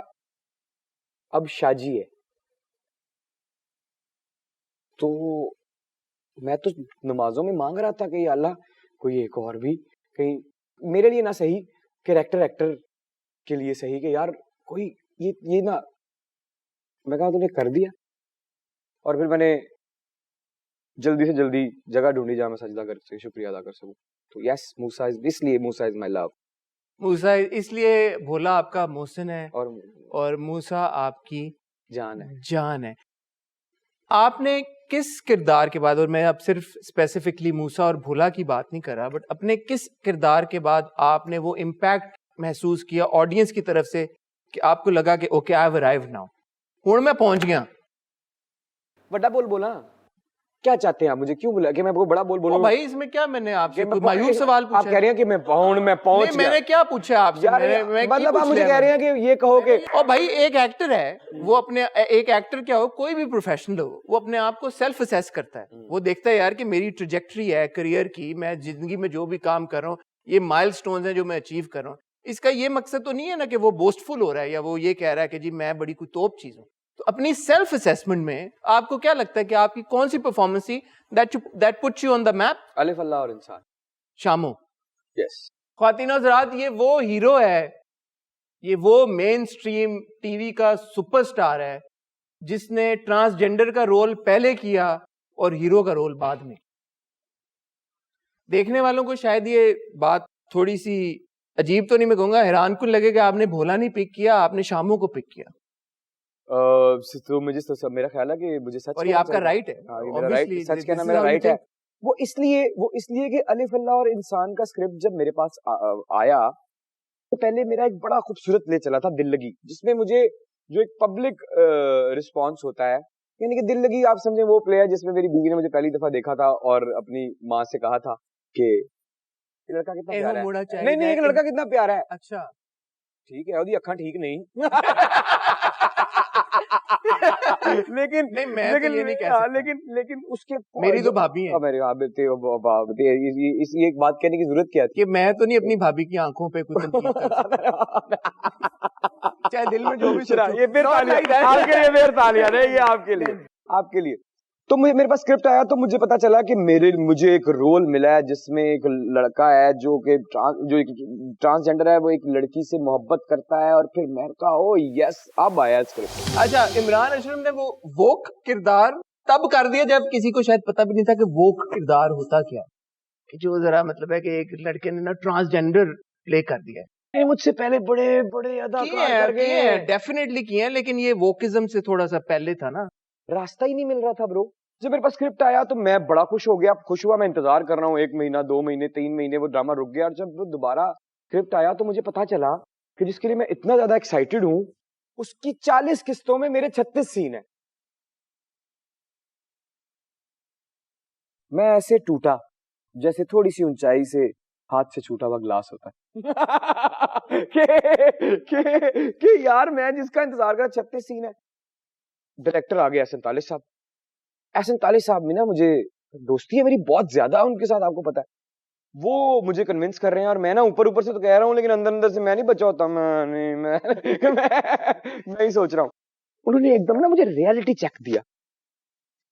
D: अब शाजी है। तो मैं तो नमाजों में मांग रहा था कि अल्लाह कोई एक और भी कहीं मेरे लिए ना सही, कैरेक्टर एक्टर के लिए सही, कि यार कोई ये ना। मैं कहा तूने कर दिया, और फिर मैंने जल्दी से जल्दी जगह ढूंढी जहां मैं सजदा कर सके, शुक्रिया अदा कर सकूं। तो yes, Musa is my love.
B: Musa इसलिए भोला आपका मोहसिन है और मूसा आपकी जान है। आपने किस किरदार के बाद, और मैं अब सिर्फ स्पेसिफिकली मूसा और भोला की बात नहीं कर रहा, बट अपने किस किरदार के बाद आपने वो इम्पैक्ट महसूस किया ऑडियंस की तरफ से कि आपको लगा कि okay I have arrived now, हुण मैं पहुंच गया?
D: बड़ा बोल बोला। क्या चाहते हैं आप मुझे, क्यों बोला कि मैं आपको बड़ा बोल बोलूं?
B: भाई इसमें क्या मैंने आपसे कोई मायूस सवाल पूछा?
D: आप कह रहे हैं कि मैं पहुंच गया।
B: मैंने क्या पूछा आपसे?
D: मतलब आप मुझे कह रहे हैं कि ये कहो कि
B: और भाई एक एक्टर है, वो अपने एक एक्टर क्या हो, कोई भी प्रोफेशनल हो, वो अपने आप को सेल्फ असेस करता है। वो देखता है यार कि मेरी ट्रैजेक्टरी है करियर की, मैं जिंदगी में जो भी काम कर रहा हूँ, ये माइलस्टोन्स हैं जो मैं अचीव कर रहा हूँ। इसका ये मकसद तो नहीं है ना कि वो बोस्टफुल हो रहा है या वो ये कह रहा है कि जी मैं बड़ी कोई तोप चीज हूँ। तो अपनी सेल्फ असेसमेंट में आपको क्या लगता है कि आपकी कौन सी परफॉर्मेंस थी that puts you on the map?
D: अलिफ अल्लाह और इंसान।
B: शामो।
D: यस।
B: ख्वातीन और हज़रात, ये वो हीरो है, ये वो मेन स्ट्रीम टीवी का सुपरस्टार है जिसने ट्रांसजेंडर का रोल पहले किया और हीरो का रोल बाद में। देखने वालों को शायद ये बात थोड़ी सी अजीब तो नहीं, मैं कहूंगा हैरान कुन लगेगा, आपने भोला नहीं पिक किया, आपने शामो को पिक किया।
D: तो मुझे तो मेरा ख्याल है कि मुझे सच
B: और ये
D: कहना
B: आपका
D: चाहिए।
B: राइट है,
D: हाँ, ये मेरा
B: obviously,
D: राइट, सच
B: this
D: कहना
B: is
D: मेरा
B: how you
D: राइट है।
B: think.
D: वो इसलिए कि अलिफ अल्लाह और इंसान का स्क्रिप्ट जब मेरे पास आया तो पहले मेरा एक बड़ा खूबसूरत ले चला था दिल लगी, जिसमें मुझे जो एक पब्लिक रिस्पांस होता है, यानी कि दिल लगी आप समझे वो प्ले है जिसमें मेरी बीवी ने मुझे पहली दफा देखा था और अपनी माँ से कहा था कि ये लड़का कितना प्यारा है। नहीं नहीं, एक लड़का कितना प्यारा है।
B: अच्छा
D: ठीक है, ਉਹਦੀ ਅੱਖਾਂ ठीक नहीं लेकिन
B: नहीं, मैं तो ये नहीं कह
D: हाँ,
B: सकता।
D: लेकिन उसके
B: मेरी तो भाभी है
D: मेरे इस एक बात कहने की जरूरत क्या थी
B: कि मैं तो नहीं अपनी भाभी की आंखों पे कुछ तनकीद कर सकता, चाहे दिल में जो भी
D: चला,
B: सोचो।
D: ये फिर
B: Not
D: तालियां,
B: like that.
D: आपके लिए फिर तालियां, नहीं ये आपके लिए तो मेरे पास स्क्रिप्ट आया तो मुझे पता चला कि मुझे एक रोल मिला है जिसमें एक लड़का है जो ट्रांसजेंडर है, वो एक लड़की से मोहब्बत करता है और फिर मैं कहा ओ यस, अब आया स्क्रिप्ट।
B: अच्छा, इमरान अशरफ ने वो वोक किरदार तब कर दिया जब किसी को शायद पता भी नहीं था कि वोक किरदार होता क्या, कि जो जरा मतलब है कि एक लड़के ने ना ट्रांसजेंडर प्ले कर दिया है।
D: मुझसे पहले बड़े बड़े अदाकार कर गए हैं,
B: डेफिनेटली किए हैं, लेकिन ये वोकिज्म से थोड़ा सा पहले था ना।
D: रास्ता ही नहीं मिल रहा था ब्रो। जब मेरे पास स्क्रिप्ट आया तो मैं बड़ा खुश हो गया, खुश हुआ, मैं इंतजार कर रहा हूँ 1 महीना 2 महीने 3 महीने, वो ड्रामा रुक गया और जब वो दोबारा स्क्रिप्ट आया तो मुझे पता चला कि जिसके लिए मैं इतना ज्यादा एक्साइटेड हूँ उसकी 40 किस्तों में मेरे 36 सीन है। मैं ऐसे टूटा जैसे थोड़ी सी ऊंचाई से हाथ से छूटा हुआ ग्लास होता है कि यार मैं जिसका इंतजार कर 36 सीन है। डायरेक्टर आ गया एहसन तालिब साहब में ना मुझे दोस्ती है मेरी बहुत ज्यादा उनके साथ, आपको पता है। वो मुझे कन्विंस कर रहे हैं और मैं ना ऊपर से तो कह रहा हूँ लेकिन अंदर से मैं नहीं बचा होता, मैं ही सोच रहा हूँ। उन्होंने एकदम ना मुझे रियलिटी चेक दिया,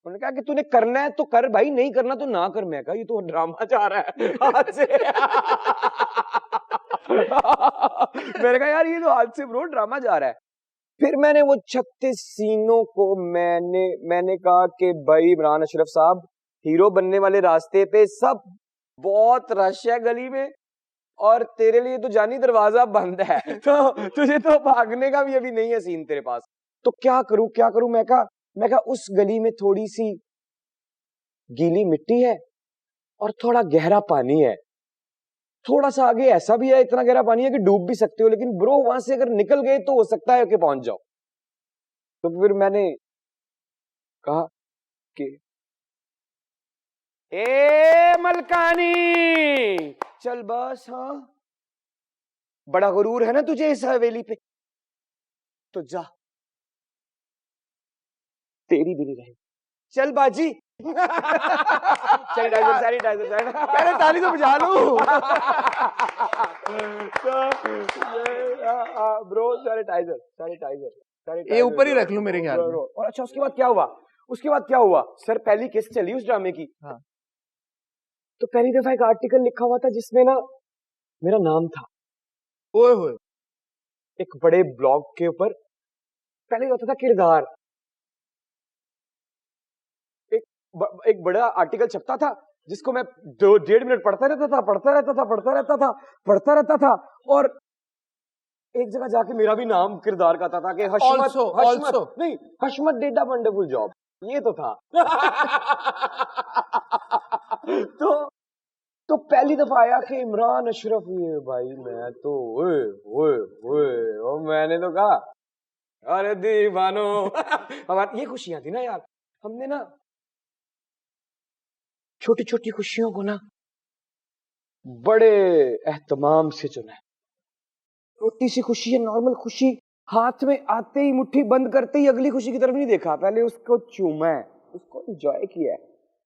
D: उन्होंने कहा कि तूने करना है तो कर भाई, नहीं करना तो ना कर। मैं कहा ये तो ड्रामा जा रहा है हाथ से मैंने कहा यार ये तो हाथ से ब्रो ड्रामा जा रहा है। फिर मैंने वो 36 सीनों को मैंने कहा कि भाई इमरान अशरफ साहब, हीरो बनने वाले रास्ते पे सब बहुत रश है गली में और तेरे लिए तो जानी दरवाजा बंद है तो तुझे तो भागने का भी अभी नहीं है सीन तेरे पास, तो क्या करूं। मैं कहा उस गली में थोड़ी सी गीली मिट्टी है और थोड़ा गहरा पानी है, थोड़ा सा आगे ऐसा भी है इतना गहरा पानी है कि डूब भी सकते हो, लेकिन ब्रो वहां से अगर निकल गए तो हो सकता है कि पहुंच जाओ। तो फिर मैंने कहा कि ए मलकानी चल बस, हाँ बड़ा गुरूर है ना तुझे इस हवेली पे, तो जा तेरी भी नहीं रहेगी, चल बाजी सैनिटाइजर पहले ताली तो बजा लूं ब्रो, सैनिटाइजर
B: ये ऊपर ही रख लूं मेरे ख्याल में।
D: और अच्छा उसके बाद क्या हुआ सर, पहली किस्त चली उस ड्रामे की।
B: हाँ।
D: तो पहली दफा एक आर्टिकल लिखा हुआ था जिसमें ना मेरा नाम था,
B: ओए होए,
D: एक बड़े ब्लॉग के ऊपर पहले होता था किरदार, एक बड़ा आर्टिकल छपता था जिसको मैं 2-1.5 मिनट पढ़ता रहता था और एक जगह जाके मेरा भी नाम किरदार का था कि हशमत डिड अ वंडरफुल जॉब, ये तो था तो पहली दफा आया कि इमरान अशरफ, ये भाई मैं तो ओए मैंने तो कहा अरे दीवानो हमारी ये खुशियां थी ना यार, हमने ना छोटी छोटी खुशियों को ना बड़े एहतमाम से चुना है। छोटी सी खुशी है, नॉर्मल खुशी, हाथ में आते ही मुट्ठी बंद करते ही अगली खुशी की तरफ नहीं देखा, पहले उसको चूमा है, उसको एंजॉय किया है।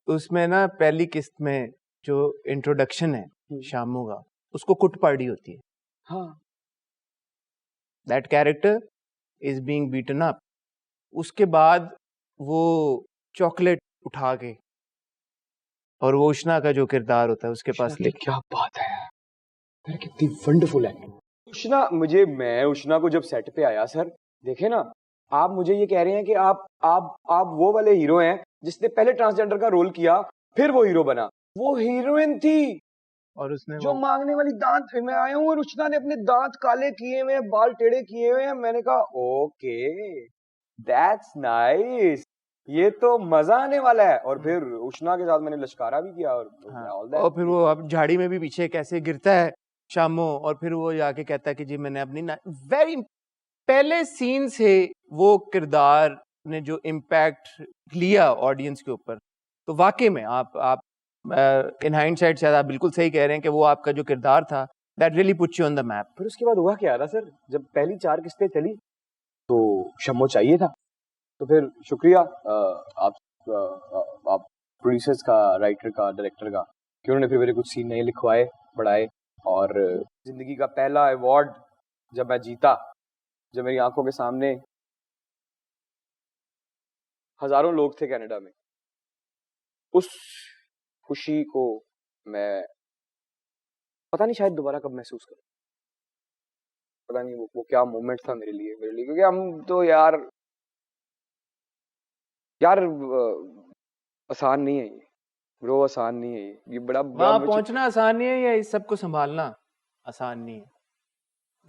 B: उसमें ना पहली किस्त में जो इंट्रोडक्शन है शामू का, उसको कुट पार्टी होती है।
D: हाँ,
B: that character is being beaten up. उसके बाद वो चॉकलेट उठा के और वो उष्णा का जो किरदार होता है उसके पास
D: क्या बात है यार, कितनी वंडरफुल एक्टिंग। मैं उष्णा को जब सेट पे आया सर, देखे ना आप मुझे ये कह रहे हैं कि आप वो वाले हीरो हैं जिसने पहले ट्रांसजेंडर का रोल किया फिर वो हीरो बना, वो हीरोइन थी
B: और उसने
D: जो मांगने वाली दांत, मैं आया हूँ और उष्णा ने अपने दांत काले किए हुए हैं, बाल टेढ़े किए हुए हैं, मैंने कहा ओके दैट्स नाइस, ये तो मजा आने वाला है। और फिर उष्णा के साथ मैंने लश्कारा भी किया और
B: हाँ,
D: all that।
B: और फिर वो अब झाड़ी में भी पीछे कैसे गिरता है शामो, और फिर वो जाके कहता है कि जी मैंने अपनी वेरी पहले सीन से वो किरदार ने जो इम्पैक्ट लिया ऑडियंस के ऊपर, तो वाकई में आप इन हाइंडसाइट शायद आप बिल्कुल सही कह रहे हैं कि वो आपका जो किरदार था that really puts you on the map.
D: फिर उसके बाद हुआ क्या था सर, जब पहली 4 किस्तें चली तो शम्मो चाहिए था, तो फिर शुक्रिया आप प्रोड्यूसर्स का, राइटर का, डायरेक्टर का, कि उन्होंने फिर मेरे कुछ सीन नए लिखवाए, बढ़ाए। और जिंदगी का पहला अवार्ड जब मैं जीता, जब मेरी आंखों के सामने हजारों लोग थे कनाडा में, उस खुशी को मैं पता नहीं शायद दोबारा कब महसूस करूं, पता नहीं वो क्या मोमेंट था मेरे लिए, क्योंकि हम तो यार आसान नहीं है ये ब्रो, आसान नहीं है ये बड़ा
B: वहां पहुंचना आसान नहीं है या इस सबको संभालना आसान नहीं है?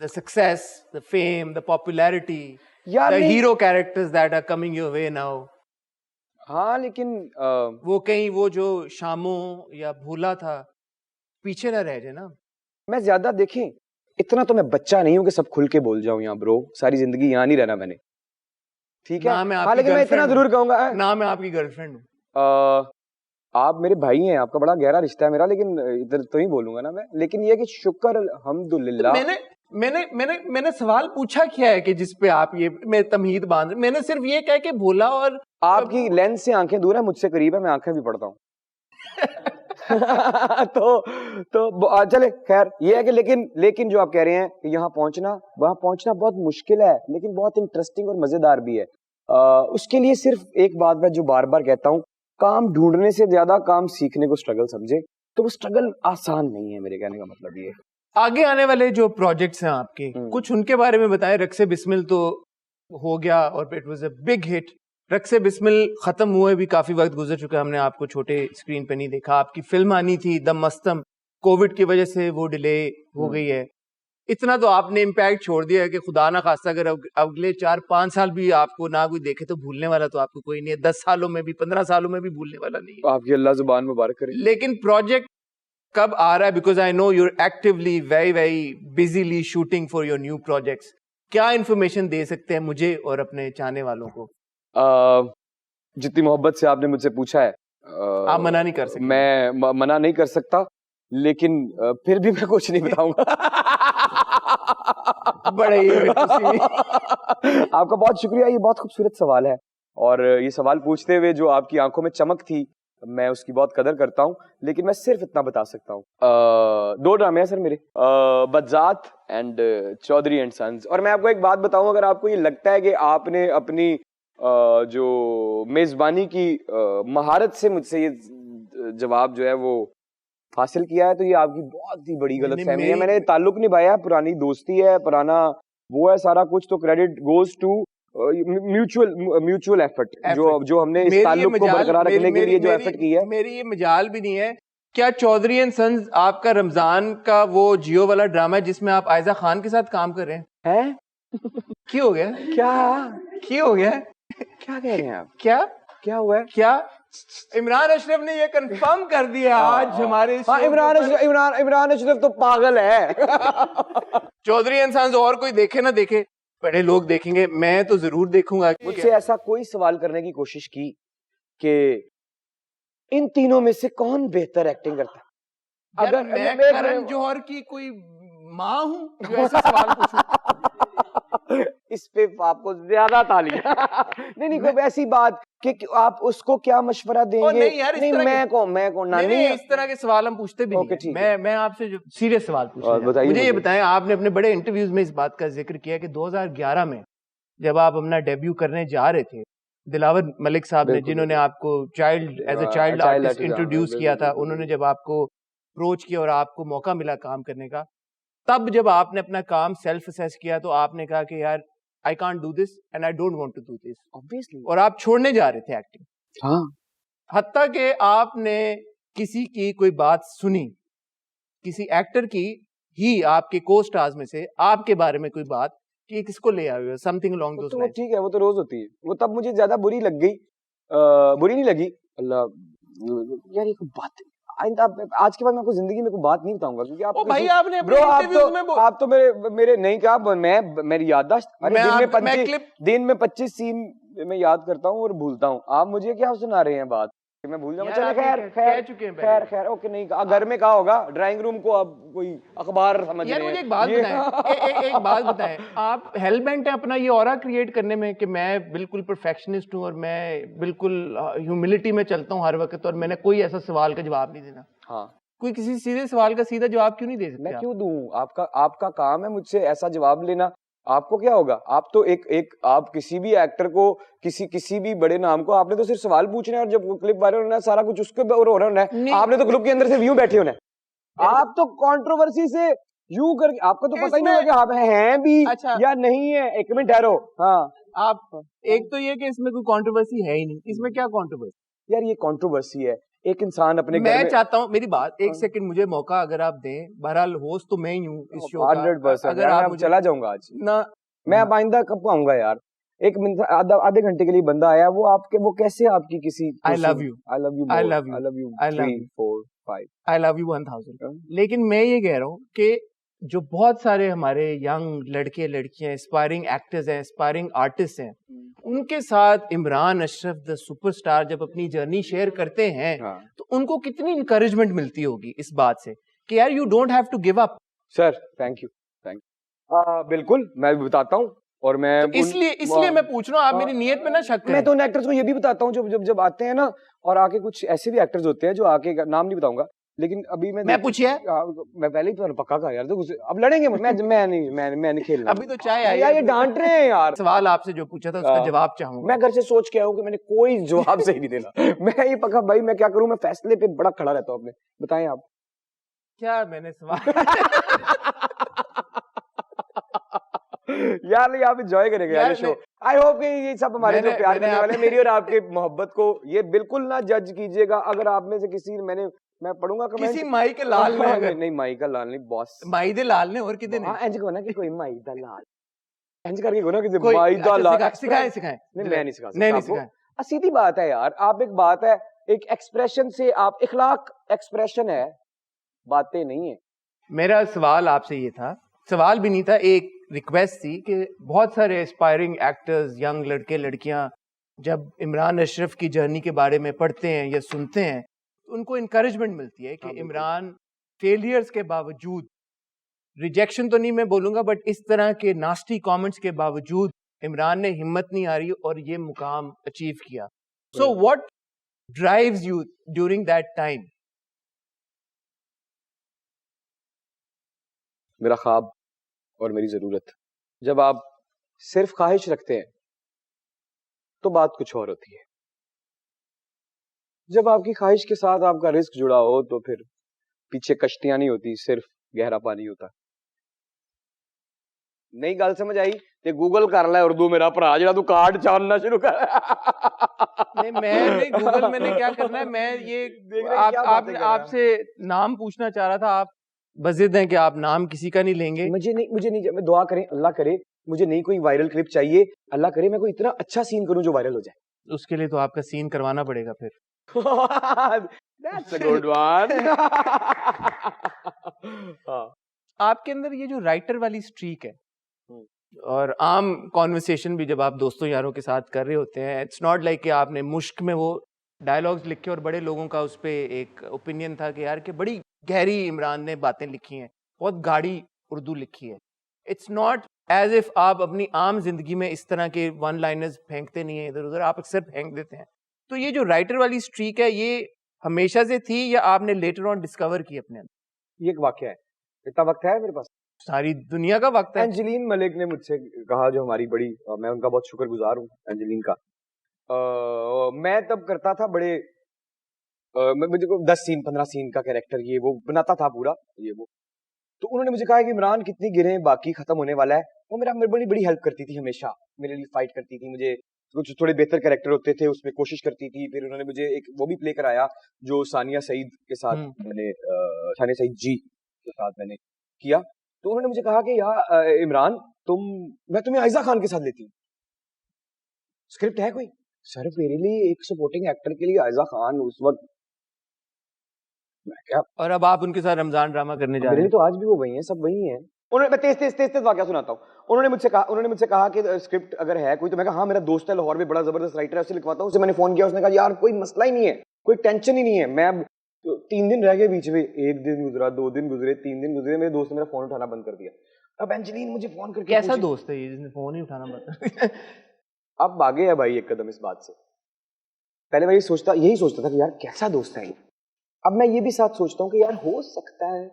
B: The success, the fame, the popularity, the hero characters that are coming your way now.
D: हाँ लेकिन
B: वो कहीं वो जो शामो या भूला था पीछे ना रह जाए ना।
D: मैं ज्यादा देखें इतना तो मैं बच्चा नहीं हूँ कि सब खुल के बोल जाऊं यहाँ ब्रो, सारी जिंदगी यहाँ नहीं रहना मैंने, ठीक है। हाँ लेकिन मैं इतना जरूर कहूंगा ना, मैं आपकी गर्लफ्रेंड हूँ, आप मेरे भाई हैं, आपका बड़ा गहरा रिश्ता है मेरा, लेकिन इधर तो ही बोलूंगा ना मैं, लेकिन ये कि शुक्र अल्हम्दुलिल्लाह।
B: मैंने सवाल पूछा क्या है कि जिस पे आप ये मैं तमहीद बांध, मैंने सिर्फ ये कह के बोला, और
D: आपकी लेंस से आंखें दूर है, मुझसे करीब है, मैं आंखें भी पढ़ता हूँ। तो चले खैर ये है कि लेकिन जो आप कह रहे हैं कि यहाँ पहुंचना, वहां पहुंचना बहुत मुश्किल है, लेकिन बहुत इंटरेस्टिंग और मजेदार भी है। उसके लिए सिर्फ एक बात मैं जो बार बार कहता हूँ, काम ढूंढने से ज्यादा काम सीखने को स्ट्रगल समझे, तो वो स्ट्रगल आसान नहीं है, मेरे कहने का मतलब ये।
B: आगे आने वाले जो प्रोजेक्ट्स हैं आपके, कुछ उनके बारे में बताएं। रक्से बिस्मिल तो हो गया और it was a big hit. Raqse Bismil खत्म हुए भी काफी वक्त गुजर चुका है, हमने आपको छोटे स्क्रीन पे नहीं देखा। आपकी फिल्म आनी थी द मस्तम, कोविड की वजह से वो डिले हो गई है। इतना तो आपने इम्पैक्ट छोड़ दिया है कि खुदा ना खास्ता अगर अगले 4-5 साल भी आपको ना कोई देखे तो भूलने वाला तो आपको कोई नहीं है, 10 सालों में भी 15 सालों में भी भूलने वाला नहीं है।
D: आपकी अल्लाह जुबान मुबारक करे।
B: लेकिन प्रोजेक्ट कब आ रहा है? Because I know you're actively very busily shooting for your new projects. क्या इन्फॉर्मेशन दे सकते हैं मुझे और अपने चाहने वालों को?
D: जितनी मोहब्बत से आपने मुझसे पूछा है,
B: आप मना नहीं कर सकते।
D: मैं मना नहीं कर सकता, लेकिन फिर भी मैं कुछ नहीं बताऊंगा।
B: बड़े ही
D: आपका बहुत शुक्रिया, ये बहुत खूबसूरत सवाल है, और ये सवाल पूछते हुए जो आपकी आंखों में चमक थी, मैं उसकी बहुत कदर करता हूँ। लेकिन मैं सिर्फ इतना बता सकता हूँ, 2 ड्रामे हैं सर मेरे, बज्जात एंड चौधरी एंड सन्स। और मैं आपको एक बात बताऊं, अगर आपको ये लगता है कि आपने अपनी जो मेजबानी की महारत से मुझसे ये जवाब जो है वो हासिल किया है, तो ये आपकी बहुत ही बड़ी गलतफहमी है। मैंने ताल्लुक निभाया, पुरानी दोस्ती है, पुराना वो है, सारा कुछ तो credit goes to mutual effort जो हमने इस ताल्लुक को बरकरार रखने के लिए जो एफर्ट की है।
B: मेरी ये मजाल भी नहीं है। क्या चौधरी एंड सन्स आपका रमजान का वो जियो वाला ड्रामा है जिसमें आप आयजा खान के साथ काम कर रहे हैं? क्या हो गया? क्या हो गया?
D: क्या कह रहे हैं आप?
B: क्या हुआ है? क्या इमरान अशरफ ने ये कंफर्म कर दिया आज हमारे
D: इमरान अशरफ तो पागल है।
B: चौधरी एंड सन्स और कोई देखे ना देखे, बड़े लोग देखेंगे, मैं तो जरूर देखूंगा।
D: मुझसे ऐसा कोई सवाल करने की कोशिश की कि इन तीनों में से कौन बेहतर एक्टिंग करता है?
B: अगर मैं करण जौहर की कोई माँ हूं जो ऐसा सवाल पूछूं?
D: इस पे आपको ज्यादा तालियां। नहीं कोई ऐसी बात कि आप उसको क्या मशवरा देंगे?
B: नहीं यार,
D: मैं कौन नानी,
B: इस तरह के सवाल हम पूछते भी नहीं। मैं आपसे जो सीरियस सवाल पूछ रहा हूं, मुझे ये बताएं, आपने अपने बड़े इंटरव्यूज में इस बात का जिक्र किया कि 2011 में जब आप अपना डेब्यू करने जा रहे थे, दिलावर मलिक साहब ने, जिन्होंने आपको as a child artist introduce किया था, उन्होंने जब आपको अप्रोच किया और आपको मौका मिला काम करने का, तब जब आपने अपना काम सेल्फ असेस किया तो आपने कहा कि यार I can't do this and I don't want to do this.
D: Obviously.
B: और आप छोड़ने जा रहे थे एक्टिंग।
D: हाँ।
B: हत्ता कि आपने किसी की कोई बात सुनी, किसी एक्टर की ही आपके को स्टार्स में से आपके बारे में कोई बात कि किसको ले आए हो, समथिंग अलोंग दोस
D: तो वो
B: लाइंस?
D: ठीक है, वो तो रोज होती है, वो तब मुझे ज्यादा बुरी लग गई, बुरी नहीं लगी। अल्लाह यार, ये कोई बात आइंदा आज के बाद मैं आपको जिंदगी में कोई बात नहीं बताऊंगा, क्योंकि आप
B: ओ भाई, आपने अपने
D: ब्रो आप
B: इंटरव्यूज में
D: तो आप तो मेरे नहीं कहा, मैं मेरी याददाश्त, अरे दिन में 25 सीन मैं याद करता हूँ और भूलता हूँ। आप मुझे क्या सुना रहे हैं बात कि मैं भूल जाऊँ?
B: यार,
D: चले
B: आपने
D: खैर
B: कह
D: खैर
B: चुके हैं
D: खैर
B: पहले।
D: खैर ओके, नहीं कहा घर में कहा होगा, ड्राइंग रूम को अब कोई अखबार समझ
B: यार
D: रहे
B: मुझे
D: हैं
B: एक बात
D: ये-
B: बताएं, एक बात बताएं, आप हेलबेंट है अपना ये ऑरा क्रिएट करने में कि मैं बिल्कुल परफेक्शनिस्ट हूँ और मैं बिल्कुल ह्यूमिलिटी में चलता हूँ हर वक्त, और मैंने कोई ऐसा सवाल का जवाब नहीं देना।
D: हाँ,
B: कोई किसी सीधे सवाल का सीधा जवाब क्यों नहीं दे सकते
D: मैं
B: आप?
D: क्यों दूं? आपका काम है मुझसे ऐसा जवाब लेना। आपको क्या होगा? आप तो आप किसी भी एक्टर को, किसी भी बड़े नाम को, आपने तो सिर्फ सवाल पूछने हैं और जब क्लिप वायरल होना है सारा कुछ उसके ऊपर होना है।
B: नहीं।
D: आपने तो ग्रुप के अंदर से यूं बैठे होना है। आप तो कंट्रोवर्सी से यूं करके, आपको तो पता ही नहीं होगा कि आप हैं भी
B: अच्छा।
D: या नहीं है। एक मिनट ठहरो। हाँ
B: आप एक तो ये कि इसमें कोई कंट्रोवर्सी है ही नहीं, इसमें क्या कंट्रोवर्सी?
D: यार, ये कंट्रोवर्सी है। एक इंसान अपने घर
B: मैं
D: में
B: चाहता हूँ, मेरी बात एक सेकंड, मुझे मौका अगर आप दें, बहरहाल होस्ट तो मैं ही हूँ इस शो का।
D: 100%
B: अगर
D: यार,
B: आप
D: मैं अब
B: मुझे
D: चला जाऊंगा आज।
B: ना,
D: मैं अब आइंदा कब आऊंगा यार? एक मिनट, आधे घंटे के लिए बंदा आया, वो कैसे आपकी किसी
B: I love you.
D: I love you
B: I love you.
D: I love you
B: I love
D: 3
B: you.
D: 4 5
B: I love you 1000। लेकिन मैं ये कह रहा हूँ कि जो बहुत सारे हमारे यंग लड़के लड़कियां एस्पायरिंग एक्टर्स हैं, एस्पायरिंग आर्टिस्ट हैं, उनके साथ इमरान अशरफ द सुपरस्टार जब अपनी जर्नी शेयर करते हैं,
D: हाँ
B: तो उनको कितनी इंकरेजमेंट मिलती होगी इस बात से कि यार you don't have to give up.
D: Sir, thank you बिल्कुल मैं बताता हूँ। और मैं
B: तो इसलिए मैं पूछ रहा हूँ, आप मेरी नीयत पे ना शक करें।
D: मैं तो उन एक्टर्स को ये भी बताता हूँ जब आते हैं ना, और आके कुछ ऐसे भी एक्टर्स होते हैं जो आके, नाम नहीं बताऊंगा, लेकिन अभी मैं
B: पूछिए,
D: मैं पहले ही तो पक्का कहा यार, तो अब लड़ेंगे। मैं नहीं खेलना।
B: अभी तो चाय आई
D: यार,
B: है।
D: ये डांट रहे हैं यार।
B: सवाल आपसे जो पूछा था उसका जवाब चाहूंगा।
D: मैं घर से सोच के आया हूँ कि मैंने कोई जवाब सही नहीं देना। मैं ये पक्का भाई, मैं क्या करूं, मैं फैसले पे बड़ा खड़ा रहता हूँ अपने। बताएं आप।
B: क्या मैंने सवाल
D: यार, ये आप एंजॉय करेंगे यार शो। आई होप कि ये सब हमारे जो प्यार करने वाले हैं, मेरी और आपके मोहब्बत को ये बिल्कुल ना जज कीजिएगा। अगर आप में से किसी मैं पढ़ूंगा कमेंट,
B: किसी माई के लाल ने अगर
D: नहीं माई का लाल नहीं, बॉस
B: माई दे लाल ने और कितने ने
D: इंज को ना कि कोई माई दा लाल इंज करके को ना कि
B: कोई
D: माई दा लाल
B: सिखाए
D: नहीं, मैं नहीं सिखा सकता
B: नहीं
D: आपको।
B: सिखाए।
D: सीधी बात है यार, आप एक बात है, एक एक्सप्रेशन से आप, इखलाक एक्सप्रेशन है, बातें नहीं है।
B: मेरा सवाल आपसे ये था, सवाल भी नहीं था, एक रिक्वेस्ट थी कि बहुत सारे एस्पायरिंग एक्टर्स, यंग लड़के लड़कियां जब इमरान अशरफ की जर्नी के बारे में पढ़ते हैं या सुनते हैं, तो उनको इनकरेजमेंट मिलती है कि इमरान फेलियर्स के बावजूद, रिजेक्शन तो नहीं मैं बोलूंगा, बट इस तरह के नास्टी कमेंट्स के बावजूद इमरान ने हिम्मत नहीं हारी और ये मुकाम अचीव किया। So what drives you during that time?
D: मेरा ख्वाब और मेरी जरूरत। जब आप सिर्फ ख्वाहिश रखते हैं तो बात कुछ और होती है। जब आपकी ख्वाहिश के साथ आपका रिस्क जुड़ा हो तो फिर पीछे कश्तियां नहीं होती, सिर्फ गहरा पानी होता। नई गल समझ आई ते गूगल कर ले उर्दू मेरा भरा जेड़ा तू कार्ड छानना शुरू कर।
B: नहीं, मैं गूगल मैंने क्या करना है, मैं ये आपसे नाम पूछना चाह रहा था। आप बजिद हैं कि आप नाम किसी का नहीं लेंगे।
D: मुझे नहीं, मैं दुआ करें, अल्लाह करे मुझे नहीं कोई वायरल क्लिप चाहिए, अल्लाह करे मैं कोई इतना अच्छा सीन करूं जो वायरल हो जाए।
B: उसके लिए तो आपका सीन करवाना पड़ेगा फिर।
D: That's a good one.
B: आपके अंदर ये जो राइटर वाली स्ट्रीक है, और आम कॉन्वर्सेशन भी जब आप दोस्तों यारों के साथ कर रहे होते हैं, इट्स नॉट लाइक कि आपने मुश्क में वो डायलॉग्स लिखे और बड़े लोगों का उस पर एक ओपिनियन था कि यार कि बड़ी गहरी इमरान ने बातें लिखी हैं, बहुत गाढ़ी उर्दू लिखी है। इट्स नॉट एज इफ आप अपनी आम जिंदगी में इस तरह के वन लाइनर्स फेंकते नहीं है इधर उधर, आप अक्सर फेंक देते हैं। तो ये जो राइटर वाली स्ट्रीक है, ये हमेशा से थी या आपने लेटर ऑन डिस्कवर की अपने अंदर?
D: ये एक वाकया है, इतना वक्त है मेरे पास?
B: सारी दुनिया का वक्त है।
D: एंजेलिन मलिक ने मुझसे कहा, जो हमारी बड़ी, मैं उनका बहुत शुक्रगुजार हूँ एंजेलिन का। मैं तब करता था बड़े, मुझे 10 सीन 15 सीन का कैरेक्टर ये वो बनाता था पूरा ये वो। तो उन्होंने मुझे कहा कि इमरान कितनी गिरे, बाकी खत्म होने वाला है। वो मेरी बड़ी हेल्प करती थी, हमेशा मेरे लिए फाइट करती थी, मुझे कुछ थोड़े बेहतर कैरेक्टर होते थे उसमें कोशिश करती थी। फिर उन्होंने मुझे एक वो भी प्ले कराया जो सानिया सईद के साथ मैंने, सानिया सईद जी के साथ मैंने किया। तो उन्होंने मुझे कहा कि यार इमरान, मैं तुम्हें आयजा खान के साथ लेती हूँ, स्क्रिप्ट है कोई? सर मेरे लिए एक सपोर्टिंग एक्टर के लिए आयजा खान उस वक्त, मैं क्या,
B: और अब आप उनके साथ रमजान ड्रामा करने जा
D: मेरे
B: रहे
D: लिए
B: हैं।
D: तो आज भी वो वही हैं, सब वही हैं। उन्होंने, मैं तेज वाकया सुनाता हूँ। उन्होंने मुझसे कहा कि स्क्रिप्ट अगर है कोई, तो मैं कहा हाँ मेरा दोस्त है लाहौर में, बड़ा जबरदस्त राइटर है, उससे लिखवाता हूँ। उससे मैंने फोन किया, उसने कहा यार कोई मसला ही नहीं है, कोई टेंशन ही नहीं है। मैं अब 3 दिन रह गए बीच में, 1 दिन गुजरा, 2 दिन गुजरे, 3 दिन गुजरे, मेरे दोस्त ने मेरा फोन उठाना बंद कर दिया। अब एंजेलिन मुझे फोन करके
B: कैसा दोस्त है ये जिसने फोन ही उठाना बंद?
D: अब आगे है भाई एक कदम इस बात से। पहले मैं यही सोचता था कि यार कैसा दोस्त है ये। अब मैं ये भी साथ सोचता हूँ कि यार हो सकता है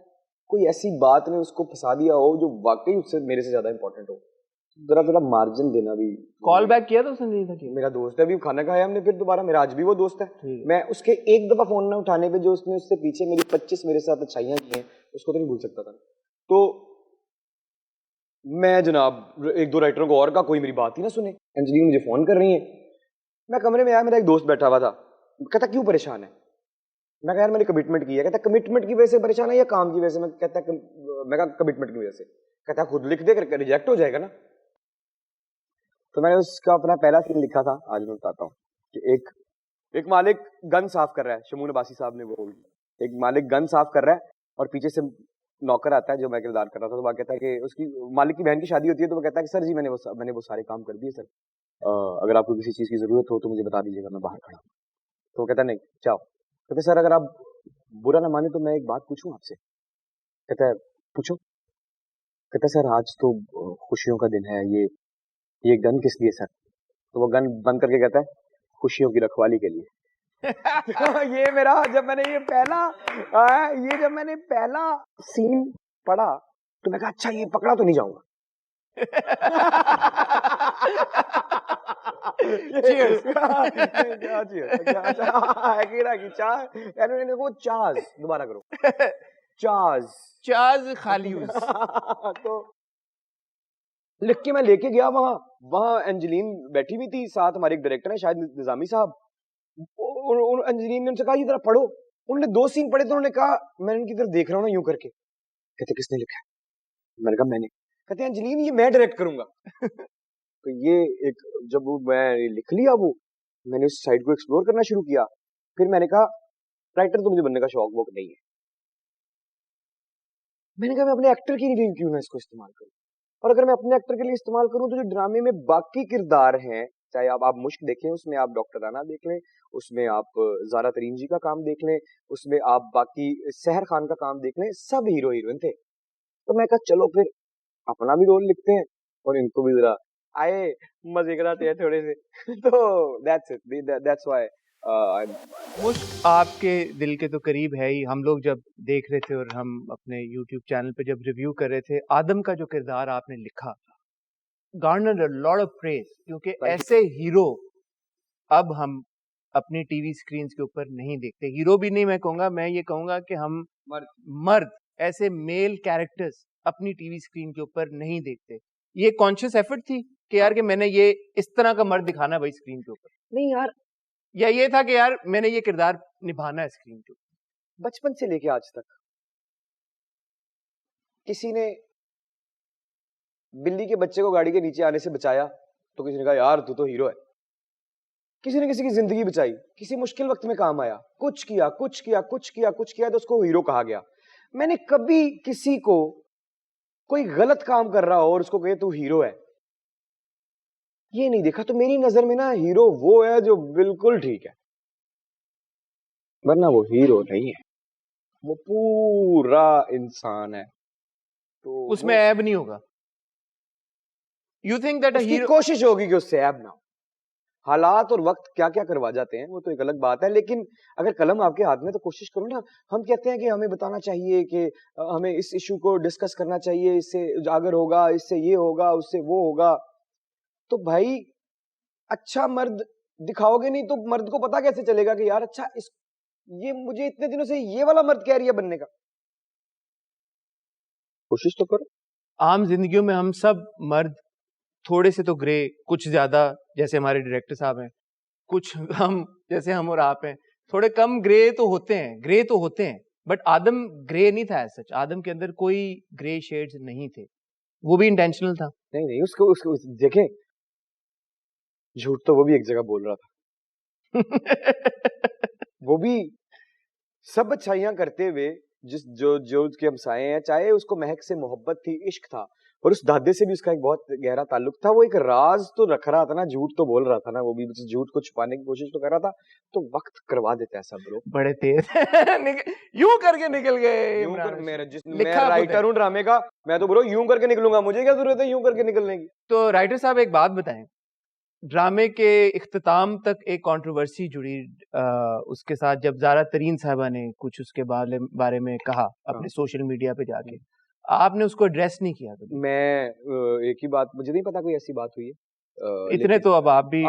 D: कोई ऐसी बात ने उसको फंसा दिया हो जो वाकई उससे मेरे से ज्यादा इंपॉर्टेंट हो। जरा मार्जिन देना भी।
B: कॉल बैक किया था उसने? नहीं था किया।
D: मेरा दोस्त है, अभी खाना खाया हमने फिर दोबारा, मेरा आज भी वो दोस्त है। मैं उसके एक दफा फोन ना उठाने पे जो उसने उससे पीछे मेरी 25 मेरे साथ अच्छाइयां की हैं, उसको तो नहीं भूल सकता था। तो मैं जनाब 1-2 राइटरों को और का कोई मेरी बात ही ना सुने। एंजेलिन मुझे फोन कर रही है, मैं कमरे में आया, मेरा एक दोस्त बैठा हुआ था, कहता क्यों परेशान है? मैं कहा यार मैंने कमिटमेंट की है। कहता कमिटमेंट की वजह से परेशान है या काम की वजह से? मैं कहा कमिटमेंट की वजह से। कहता खुद लिख दे, कर रिजेक्ट हो जाएगा ना। तो मैंने उसका अपना पहला सीन लिखा था, आज मैं बताता हूँ कि एक मालिक गन साफ कर रहा है, शमून अब्बासी साहब ने वो, एक मालिक गन साफ कर रहा है और पीछे से नौकर आता है जो मैं किरदार कर रहा था। तो वो कहता है कि उसकी मालिक की बहन की शादी होती है, तो वो कहता है कि सर जी मैंने वो सारे काम कर दिए सर, अगर आपको किसी चीज की जरूरत हो तो मुझे बता दीजिएगा, मैं बाहर खड़ा हूँ। तो वो कहता नहीं जाओ। कहते सर अगर आप बुरा ना माने तो मैं एक बात पूछूं आपसे। कहता है पूछो। कहता सर आज तो खुशियों का दिन है, ये गन किस लिए सर? तो वो गन बंद करके कहता है खुशियों की रखवाली के लिए। ये मेरा जब मैंने पहला सीन पढ़ा तो मैं कहा अच्छा ये पकड़ा तो नहीं जाऊंगा। Cheers. दोबारा करो।
B: चार्ज खाली यूज।
D: तो लिख के मैं लेके गया वहां एंजेलिन बैठी हुई थी, साथ हमारे एक डायरेक्टर है शायद निजामी साहब। एंजेलिन ने उनसे कहा ये जरा पढ़ो। उन्होंने 2 सीन पढ़े तो उन्होंने कहा, मैं इनकी तरफ देख रहा हूँ ना यूं करके। कहते किसने लिखा है? मैंने कहा मैंने। कहते एंजेलिन ये मैं डायरेक्ट करूंगा। तो ये एक जब मैं लिख लिया वो, मैंने उस साइड को एक्सप्लोर करना शुरू किया। फिर मैंने कहा राइटर तो मुझे बनने का शौक वोक नहीं है। मैंने कहा मैं अपने एक्टर के लिए क्यों ना इसको इस्तेमाल करूं, और अगर मैं अपने एक्टर के लिए इस्तेमाल करूं तो जो ड्रामे में बाकी किरदार हैं, चाहे आप मुश्क देखें, उसमें आप डॉक्टर राना देख लें, उसमें आप ज़ारा तरीन जी का काम देख लें, उसमें आप बाकी सहर खान का काम देख लें, सब हीरो हीरोइन थे। तो मैं कहा चलो फिर अपना भी रोल लिखते हैं और इनको भी जरा आए मजे कराते हैं थोड़े से। तो दैट्स इट, दैट्स व्हाई
B: मुश्क आपके दिल के तो करीब है ही। हम लोग जब देख रहे थे और हम अपने YouTube चैनल पे जब रिव्यू कर रहे थे, आदम का जो किरदार आपने लिखा garnered a lot of praise, क्योंकि ऐसे हीरो अब हम अपनी टीवी स्क्रीन के ऊपर नहीं देखते। हीरो भी नहीं मैं कहूंगा, मैं ये कहूंगा कि हम मर्द ऐसे मेल कैरेक्टर्स अपनी टीवी स्क्रीन के ऊपर नहीं देखते। ये कॉन्शियस एफर्ट थी कि यार कि मैंने ये इस तरह का मर्द दिखाना है भाई स्क्रीन के ऊपर?
D: नहीं यार,
B: या ये था कि यार मैंने ये किरदार निभाना है स्क्रीन के ऊपर?
D: बचपन से लेके आज तक किसी ने बिल्ली के बच्चे को गाड़ी के नीचे आने से बचाया तो किसी ने कहा यार तू तो हीरो है। किसी ने किसी की जिंदगी बचाई, किसी मुश्किल वक्त में काम आया, कुछ किया तो उसको हीरो कहा गया। मैंने कभी किसी को कोई गलत काम कर रहा हो और उसको कहे तू हीरो है, ये नहीं देखा। तो मेरी नजर में ना हीरो वो है जो बिल्कुल ठीक है, वरना वो हीरो नहीं है, वो पूरा इंसान है। तो
B: उसमें ऐब नहीं होगा। यू थिंक दैट हीरो
D: कोशिश होगी कि उससे ऐब ना हो। हालात और वक्त क्या क्या करवा जाते हैं वो तो एक अलग बात है, लेकिन अगर कलम आपके हाथ में तो कोशिश करो ना। हम कहते हैं कि हमें बताना चाहिए कि हमें इस इशू को डिस्कस करना चाहिए, इससे उजागर होगा, इससे ये होगा, उससे वो होगा। तो भाई अच्छा मर्द दिखाओगे नहीं तो मर्द को पता कैसे चलेगा कि यार अच्छा ये मुझे इतने दिनों से ये वाला मर्द कह रही है बनने का। कोशिश तो करो।
B: आम जिंदगियों में हम सब मर्द थोड़े से तो ग्रे, कुछ ज्यादा जैसे हमारे डायरेक्टर साहब हैं, कुछ हम जैसे हम और आप हैं, थोड़े कम ग्रे तो होते हैं, बट आदम ग्रे नहीं था। सच आदम के अंदर कोई ग्रे शेड्स नहीं थे। वो भी इंटेंशनल था?
D: नहीं नहीं, उसको उसको देखें, झूठ तो वो भी एक जगह बोल रहा था। वो भी सब अच्छाइयां करते हुए जो उसके हमसाए हैं, चाहे उसको महक से मोहब्बत थी, इश्क था, और उस दादे से भी उसका एक बहुत गहरा ताल्लुक था। वो एक राज तो रख रहा था ना, झूठ तो बोल रहा था ना, वो भी झूठ को छुपाने की कोशिश तो कर रहा था। तो वक्त करवा देता है सब ब्रो।
B: बड़े तेज यूं करके निकल गए।
D: यूं कर, मैं राइटर हूँ ड्रामे का, मैं तो ब्रो यूं करके निकलूंगा, मुझे क्या जरूरत है यूं करके निकलने की।
B: तो राइटर साहब एक बात बताएं, ड्रामे के इख्तिताम तक एक कंट्रोवर्सी जुड़ी उसके साथ, जब ज़ारा तरीन साहबा ने कुछ उसके बारे में कहा अपने सोशल मीडिया पे जाके, आपने उसको एड्रेस नहीं किया कभी?
D: मैं एक ही बात, मुझे नहीं पता कोई ऐसी बात हुई है।
B: इतने तो अब आप भी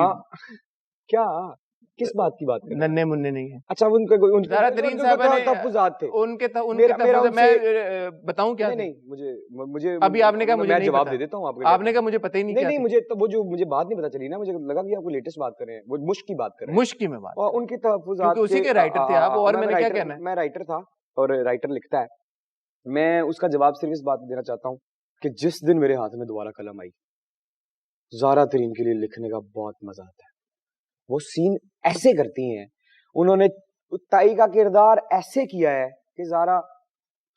D: क्या, किस बात की बात कर रहे हैं?
B: नन्हे मुन्ने नहीं है।
D: अच्छा,
B: ज़ारा तरीन साहबा ने
D: तहफ़्फ़ुज़ात थे
B: उनके
D: मेरा
B: मैं बताऊं क्या?
D: नहीं, मुझे
B: अभी आपने कहा मुझे
D: मैं
B: नहीं
D: जवाब
B: पता।
D: दे देता हूँ आपको।
B: आपने कहा मुझे पता ही नहीं।
D: नहीं, मुझे तो वो जो मुझे बात नहीं पता चली ना, मुझे लगा कि आपको लेटेस्ट बात कर रहे हैं, वो मुश्क की बात कर रहे हैं।
B: मुश्क की में बात,
D: और उनकी तहफ़्फ़ुज़ात,
B: क्योंकि उसी के राइटर थे आप, और मैंने क्या कहना है।
D: मैं राइटर था और राइटर लिखता है। मैं उसका जवाब सिर्फ इस बात देना चाहता हूँ कि जिस दिन मेरे हाथ में दोबारा कलम आई, ज़ारा तरीन के लिए लिखने का बहुत मजा आता है। वो सीन ऐसे करती हैं, उन्होंने ताई का किरदार ऐसे किया है कि ज़ारा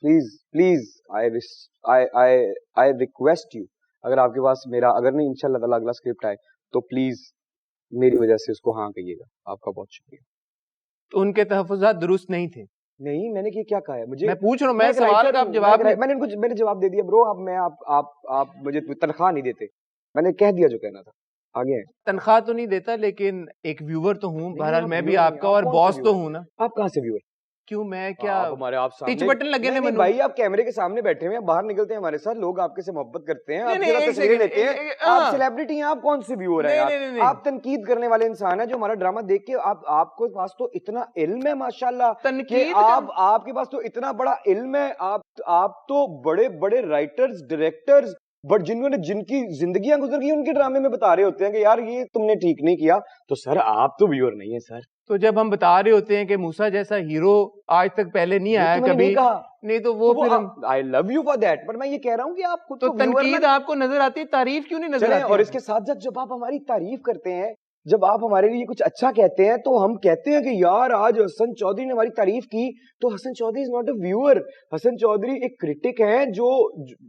D: प्लीज आई रिक्वेस्ट यू, अगर आपके पास मेरा, अगर नहीं इंशाल्लाह ताला अगला स्क्रिप्ट आए तो प्लीज मेरी वजह से उसको हाँ कहिएगा। आपका बहुत शुक्रिया।
B: तो उनके तहफ़्फ़ुज़ात दुरुस्त नहीं थे?
D: नहीं, मैंने क्या कहा है? मुझे,
B: मैं पूछ रहा हूँ, मैं सवाल का आप जवाब,
D: मैंने जवाब दे दिया ब्रो। अब मैं आप मुझे तनख्वाह नहीं देते, मैंने कह दिया जो कहना था। आगे है,
B: तनख्वाह तो नहीं देता, लेकिन एक व्यूवर तो हूँ, बहरहाल मैं भी आपका, और बॉस तो हूँ ना।
D: आप कहाँ से व्यूअर?
B: क्यों, मैं क्या
D: हमारे आप
B: टिच बटन लगे
D: नहीं भाई, आप कैमरे के सामने बैठे हुए हैं, बाहर निकलते हैं हमारे साथ, लोग आपके से मोहब्बत करते हैं, आपके साथ तस्वीरें लेते हैं, आप सेलिब्रिटी हैं, आप कौन से व्यूअर हैं यार? आप तनकीद करने वाले इंसान हैं, जो हमारा ड्रामा देख के आपके पास तो इतना इल्म है माशाल्लाह, कि आपके पास तो इतना बड़ा इल्म है, आप तो बड़े बड़े राइटर्स, डायरेक्टर्स, बट जिनकी जिंदगियां गुजर गई उनके ड्रामे में बता रहे होते हैं कि यार ये तुमने ठीक नहीं किया। तो सर आप तो व्यूअर नहीं है सर।
B: तो जब हम बता रहे होते हैं कि मूसा जैसा हीरो आज तक पहले नहीं आया कभी, नहीं तो वो फिर
D: आई लव यू फॉर दैट, पर मैं ये कह रहा हूँ कि आप खुद
B: तो तनकीद आपको नजर आती है, तारीफ क्यों नहीं नजर आती?
D: और इसके साथ साथ जब आप हमारी तारीफ करते हैं, जब आप हमारे लिए कुछ अच्छा कहते हैं, तो हम कहते हैं कि यार आज हसन चौधरी ने हमारी तारीफ की, तो Hasan Chaudhary is not a viewer, Hasan Chaudhary एक क्रिटिक है। जो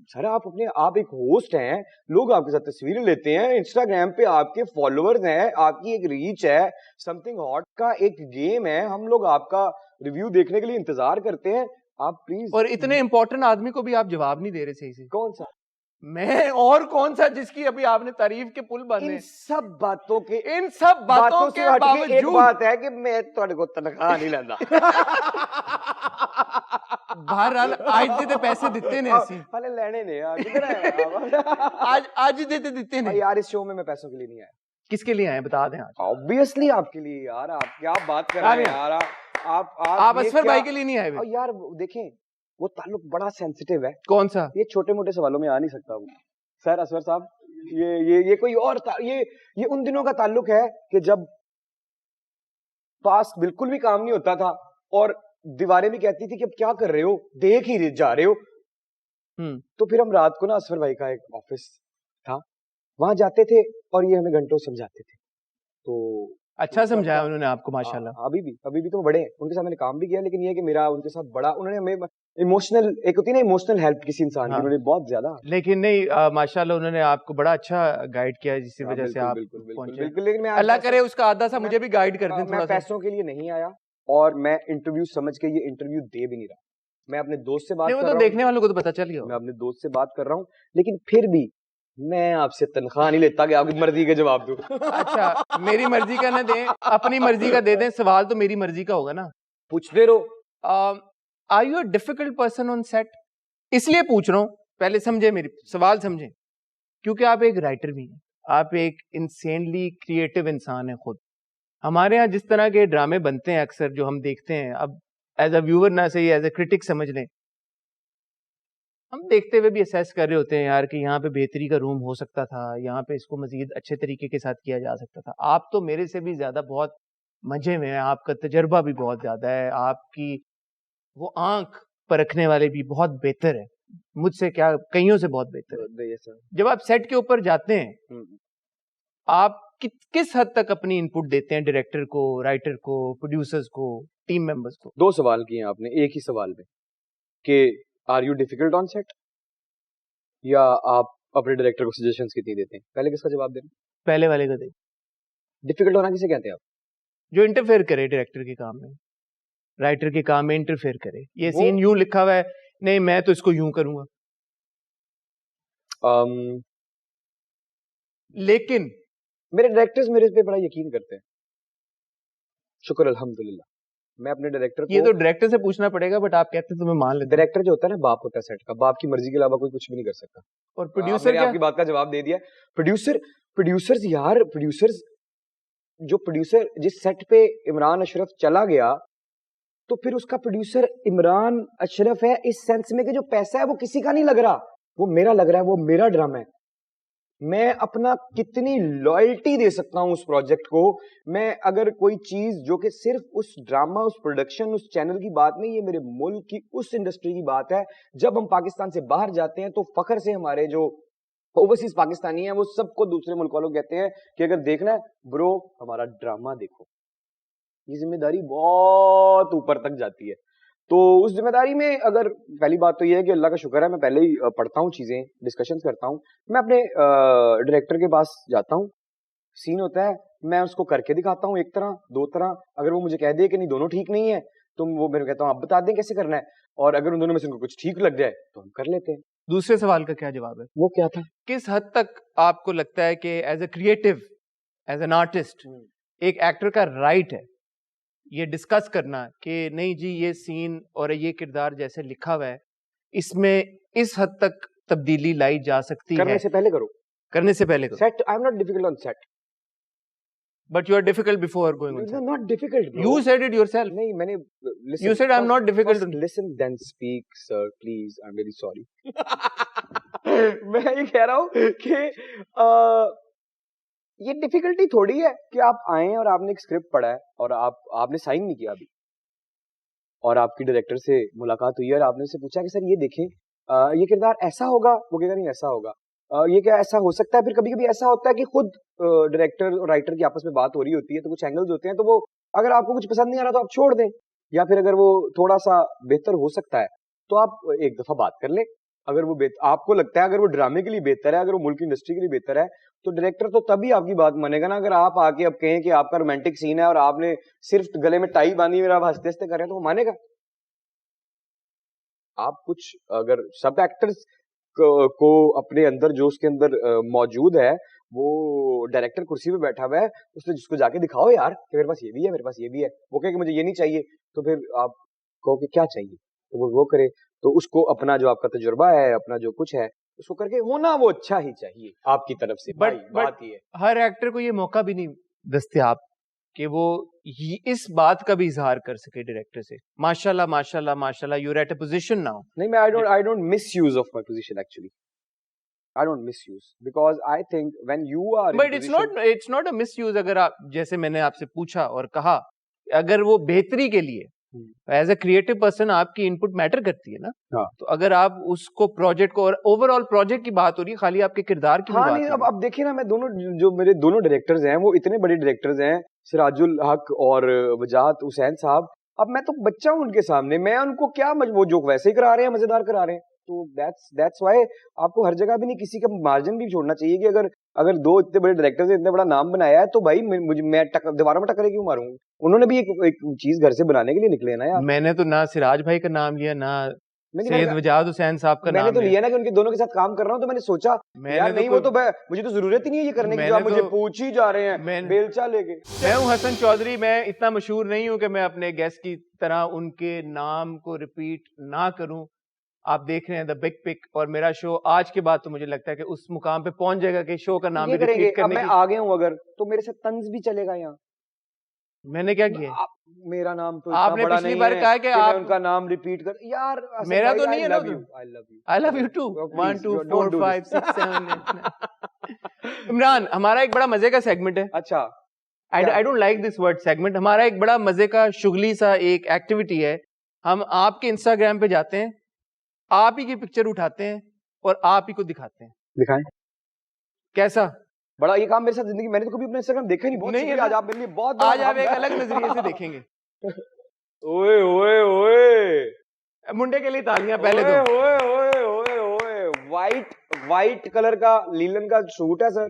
D: सर आप एक होस्ट हैं, लोग आपके साथ तस्वीरें लेते हैं, इंस्टाग्राम पे आपके फॉलोअर्स हैं, आपकी एक रीच है, समथिंग हॉट का एक गेम है, हम लोग आपका रिव्यू देखने के लिए इंतजार करते हैं। आप प्लीज,
B: और इतने इंपॉर्टेंट आदमी को भी आप जवाब नहीं दे रहे सही से।
D: कौन सा
B: मैं और कौन सा जिसकी अभी आपने तारीफ के पुल बांधे?
D: इन सब बातों के
B: बावजूद
D: एक बात है कि मैं तुहाडे को तनख्वाह नहीं लेंदा।
B: बहरहाल आज दे पैसे दिते ने ਅਸੀਂ
D: हाले लेने ने यार, किधर है?
B: आज देते ने
D: यार। इस शो में मैं पैसों के लिए नहीं आया।
B: किसके लिए आए बता दें? आज
D: ऑब्वियसली आपके लिए यार। आप क्या बात कर रहे हैं यार?
B: आप असफर भाई के लिए नहीं आए?
D: यार देखें, वो ताल्लुक बड़ा सेंसिटिव है।
B: कौन सा?
D: ये छोटे मोटे सवालों में आ नहीं सकता वो। सर असफर साहब, ये कोई और ये उन दिनों का ताल्लुक है कि जब पास बिल्कुल भी काम नहीं होता था और दीवारें भी कहती थी कि अब क्या कर रहे हो, देख ही जा रहे हो। तो फिर हम रात को ना, असफर भाई का एक ऑफिस था, वहां जाते थे और ये हमें घंटों समझाते थे। तो
B: अच्छा समझाया उन्होंने आपको माशाल्लाह।
D: अभी भी तो बड़े हैं, उनके साथ मैंने काम भी किया, लेकिन ये है कि मेरा उनके साथ बड़ा, उन्होंने हमें इमोशनल, एक होती है ना इमोशनल हेल्प किसी इंसान की, उन्होंने बहुत ज्यादा।
B: लेकिन नहीं, माशाल्लाह उन्होंने आपको बड़ा अच्छा गाइड किया, जिसकी वजह से आप पहुंचे।
D: बिल्कुल, लेकिन मैं
B: अल्लाह करे उसका आधा सा मुझे भी गाइड कर दें थोड़ा सा।
D: मैं पैसों के लिए नहीं आया और मैं इंटरव्यू समझ के ये इंटरव्यू दे भी नहीं रहा। मैं अपने दोस्त से बात कर रहा हूं,
B: देखने वालों को तो पता चल गया।
D: मैं अपने दोस्त से बात कर रहा हूँ, लेकिन फिर भी मैं आपसे तनख्वाह नहीं लेता कि आपकी मर्जी का जवाब दूं।
B: अच्छा, मेरी मर्जी का ना दें, अपनी मर्जी का दे दें। सवाल तो मेरी मर्जी का होगा ना,
D: पूछते रहो।
B: Are you a difficult person on set? इसलिए पूछ रहा हूँ, पहले समझे मेरी सवाल समझे, क्योंकि आप एक राइटर भी हैं, आप एक इंसेनली क्रिएटिव इंसान हैं खुद। हमारे यहाँ जिस तरह के ड्रामे बनते हैं अक्सर, जो हम देखते हैं, अब एज अ व्यूअर ना सही, एज अ क्रिटिक समझ लें, हम देखते हुए भी असेस कर रहे होते हैं यार कि यहाँ पे बेहतरी का रूम हो सकता था, यहाँ पे इसको मजीद अच्छे तरीके के साथ किया जा सकता था। आप तो मेरे से भी ज्यादा बहुत मजे में हैं, आपका तजर्बा भी बहुत ज्यादा है, आपकी वो आंख परखने वाले भी बहुत बेहतर है। मुझसे क्या कईयों से बहुत बेहतर है। जब आप सेट के ऊपर जाते हैं, आप किस हद तक अपनी इनपुट देते हैं डायरेक्टर को, राइटर को, प्रोड्यूसर्स को, टीम मेंबर्स को?
D: 2 सवाल किए आपने एक ही सवाल में कि are you difficult on set, या आप अपने डायरेक्टर को सजेशंस कितनी देते हैं? पहले किसका जवाब देना?
B: पहले वाले का दे।
D: डिफिकल्ट होना किसे कहते हैं आप?
B: जो इंटरफेयर करे डायरेक्टर के काम में, राइटर के काम में इंटरफेयर करे। ये
D: वो-
B: सीन यूं लिखा हुआ है, नहीं मैं तो इसको यूं करूंगा। लेकिन
D: मेरे डायरेक्टर्स मेरे पे बड़ा यकीन करते हैं, शुक्र अल्हम्दुलिल्लाह। मैं अपने डायरेक्टर
B: ये
D: को,
B: तो डायरेक्टर से पूछना पड़ेगा, बट आप कहते हैं तो मैं मान लेता हूं।
D: डायरेक्टर जो होता है ना बाप होता है सेट का, बाप की मर्जी के अलावा कोई कुछ भी नहीं कर सकता।
B: और प्रोड्यूसर क्या?
D: आपकी बात का जवाब दे दिया। प्रोड्यूसर्स यार, जो प्रोड्यूसर जिस सेट पे इमरान अशरफ चला गया, तो फिर उसका प्रोड्यूसर इमरान अशरफ है इस सेंस में कि जो पैसा है वो किसी का नहीं लग रहा, वो मेरा लग रहा है, वो मेरा ड्रामा है। मैं अपना कितनी लॉयल्टी दे सकता हूं उस प्रोजेक्ट को। मैं अगर कोई चीज जो कि सिर्फ उस ड्रामा, उस प्रोडक्शन, उस चैनल की बात नहीं, ये मेरे मुल्क की उस इंडस्ट्री की बात है। जब हम पाकिस्तान से बाहर जाते हैं तो फखर से हमारे जो ओवरसीज पाकिस्तानी हैं वो सबको दूसरे मुल्क वालों कहते हैं कि अगर देखना है ब्रो हमारा ड्रामा देखो। ये जिम्मेदारी बहुत ऊपर तक जाती है। तो उस जिम्मेदारी में अगर पहली बात तो ये है कि अल्लाह का शुक्र है मैं पहले ही पढ़ता हूँ चीजें, डिस्कशंस करता हूँ। मैं अपने डायरेक्टर के पास जाता हूँ, सीन होता है, मैं उसको करके दिखाता हूँ, एक तरह दो तरह। अगर वो मुझे कह दे कि नहीं दोनों ठीक नहीं है, तो वो मेरे कहता हूँ आप बता दें कैसे करना है, और अगर उन दोनों में से उनको कुछ ठीक लग जाए तो हम कर लेते हैं।
B: दूसरे सवाल का क्या जवाब है?
D: वो क्या था?
B: किस हद तक आपको लगता है कि as a creative, as an artist, एक एक्टर का राइट है ये डिस्कस करना कि नहीं जी ये सीन और ये किरदार जैसे लिखा हुआ है इसमें इस हद तक तब्दीली लाई जा सकती है?
D: करने से पहले करो,
B: करने से पहले करो।
D: Set I am not difficult on set,
B: but you are difficult before going on set.
D: Not difficult.
B: You said it yourself.
D: नहीं, मैंने
B: You said I'm not difficult to-
D: Listen then speak, sir. Please, I'm very sorry. मैं ये कह रहा हूँ कि ये difficulty थोड़ी है कि आप आए और आपने एक स्क्रिप्ट पढ़ा है और आपने साइन नहीं किया अभी, और आपकी डायरेक्टर से मुलाकात हुई है और आपने उससे पूछा कि सर ये देखें ये किरदार ऐसा होगा, वो कहेगा नहीं ऐसा होगा, ये क्या ऐसा हो सकता है। फिर कभी कभी ऐसा होता है कि खुद डायरेक्टर और राइटर की आपस में बात हो रही होती है, तो कुछ एंगल्स होते हैं, तो वो अगर आपको कुछ पसंद नहीं आ रहा तो आप छोड़ दें, या फिर अगर वो थोड़ा सा बेहतर हो सकता है तो आप एक दफा बात कर लें। अगर वो आपको लगता है अगर वो ड्रामे के लिए बेहतर है, अगर वो मुल्क की इंडस्ट्री के लिए बेहतर है, तो डायरेक्टर तो तभी आपकी बात मानेगा ना। अगर आप आके अब कहें कि आपका रोमांटिक सीन है और आपने सिर्फ गले में टाई बांधी और आप हंसते हंसते कर रहे हैं, तो वो मानेगा। आप कुछ अगर सब एक्टर्स को अपने अंदर जो उसके अंदर मौजूद है, वो डायरेक्टर कुर्सी पे बैठा हुआ है, उसने जिसको जाके दिखाओ यार कि मेरे पास ये भी है, मेरे पास ये भी है, वो कहे कि मुझे ये नहीं चाहिए, तो फिर आप कहो कि क्या चाहिए, तो वो करे। तो उसको अपना जो आपका तजुर्बा है, अपना जो कुछ है, उसको करके होना वो अच्छा ही चाहिए आपकी तरफ से। बात ये है,
B: हर एक्टर को ये मौका भी नहीं दस्तयाब कि वो इस बात का भी इजहार कर सके डायरेक्टर से। माशाल्लाह माशाल्लाह माशाल्लाह, you are at a position now.
D: नहीं, मैं I don't misuse of my position actually. I don't misuse because I think when you are
B: But it's not a misuse। अगर आप जैसे मैंने आपसे पूछा और कहा, अगर वो बेहतरी के लिए एज ए क्रिएटिव पर्सन आपकी इनपुट मैटर करती है ना,
D: हाँ।
B: तो अगर आप उसको प्रोजेक्ट को, और ओवरऑल प्रोजेक्ट की बात हो रही है, खाली आपके किरदार की
D: हाँ,
B: बात
D: नहीं,
B: नहीं।
D: अब देखिए ना, मैं दोनों जो मेरे दोनों डायरेक्टर्स हैं वो इतने बड़े डायरेक्टर्स हैं, सिराजुल हक और वजाहत हुसैन साहब। अब मैं तो बच्चा हूं उनके सामने, मैं उनको क्या वो जो वैसे ही करा रहे हैं, मजेदार करा रहे हैं। तो that's why आपको हर जगह भी नहीं किसी का मार्जिन भी छोड़ना चाहिए कि अगर दो इतने बड़े डायरेक्टर्स ने इतना बड़ा नाम बनाया है, तो भाई मैं दीवारों में टक्कर क्यों मारूं? उन्होंने भी एक चीज घर से बनाने के लिए निकले ना यार।
B: मैंने तो ना सिराज भाई का नाम लिया, ना सैयद वजाहत हुसैन साहब का नाम
D: मैंने तो लिया ना कि उनके दोनों के साथ काम कर रहा हूं, तो मैंने सोचा यार नहीं, वो तो मुझे तो जरूरत ही नहीं है ये करने की, जो आप मुझे पूछ ही जा रहे हैं बेलचा लेके।
B: मैं हूं हसन चौधरी, मैं इतना मशहूर नहीं हूं कि मैं अपने गेस्ट की तरह उनके नाम को रिपीट ना करूं। आप देख रहे हैं द बिग पिक, और मेरा शो आज के बाद तो मुझे लगता है कि उस मुकाम पे पहुंच जाएगा कि शो का नाम भी रिपीट करने
D: मैं आ गया हूं अगर, तो मेरे से तंज भी चलेगा यहाँ।
B: मैंने क्या किया?
D: मेरा नाम तो
B: आपने पिछली बार कहा कि आप
D: उनका नाम रिपीट कर यार।
B: मेरा तो नहीं है ना।
D: I love you
B: too 1 2 4 5 6 7 8 Imran, हमारा एक बड़ा मजे का सेगमेंट है।
D: अच्छा,
B: I don't like this word segment. हमारा एक बड़ा मजे का शुगली सा एक एक्टिविटी है। हम आपके इंस्टाग्राम पे जाते हैं आप ही की पिक्चर उठाते हैं और आप ही को दिखाते हैं।
D: दिखाएं।
B: कैसा?
D: बड़ा ये काम मेरे साथ जिंदगी, मैंने तो कभी अपना इंस्टाग्राम देखा ही नहीं। बहुत
B: नहीं है
D: शुक्रिया,
B: ना?
D: आज आप मेरे लिए बहुत बड़ा
B: आज आप
D: काम
B: एक
D: है।
B: अलग नजरिए से देखेंगे।
D: ओए ओए ओए
B: मुंडे के लिए तालियां पहले
D: ओए
B: दो।
D: ओए ओए ओए ओए वाइट कलर का लीलन का सूट है सर,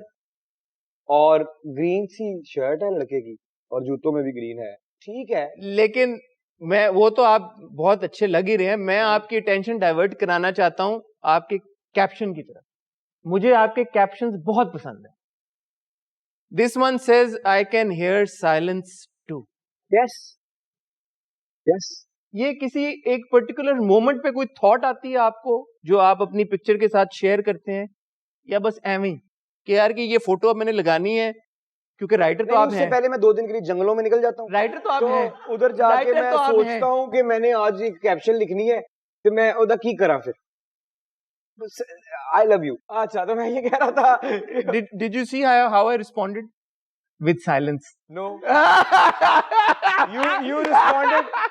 D: और ग्रीन सी शर्ट है लड़के की, और जूतों में भी ग्रीन है। ठीक है,
B: लेकिन मैं वो तो आप बहुत अच्छे लग ही रहे हैं, मैं आपकी अटेंशन डाइवर्ट कराना चाहता हूं आपके कैप्शन की तरफ। मुझे आपके कैप्शंस बहुत पसंद है। This one says I can hear silence too.
D: Yes yes.
B: ये किसी एक पर्टिकुलर मोमेंट पे कोई थॉट आती है आपको जो आप अपनी पिक्चर के साथ शेयर करते हैं, या बस एवं कि यार कि ये फोटो अब मैंने लगानी है क्योंकि राइटर तो आप
D: उससे
B: हैं।
D: पहले मैं 2 दिन के लिए जंगलों में निकल जाता हूँ।
B: राइटर तो आप
D: तो
B: हैं।
D: उधर जाके
B: राइटर
D: मैं
B: तो आप
D: सोचता
B: हैं।
D: हूँ कि मैंने आज एक कैप्शन लिखनी है, तो मैं उधर की करा फिर आई लव यू। अच्छा, तो मैं ये कह रहा था
B: Did you see how I responded? With silence.
D: No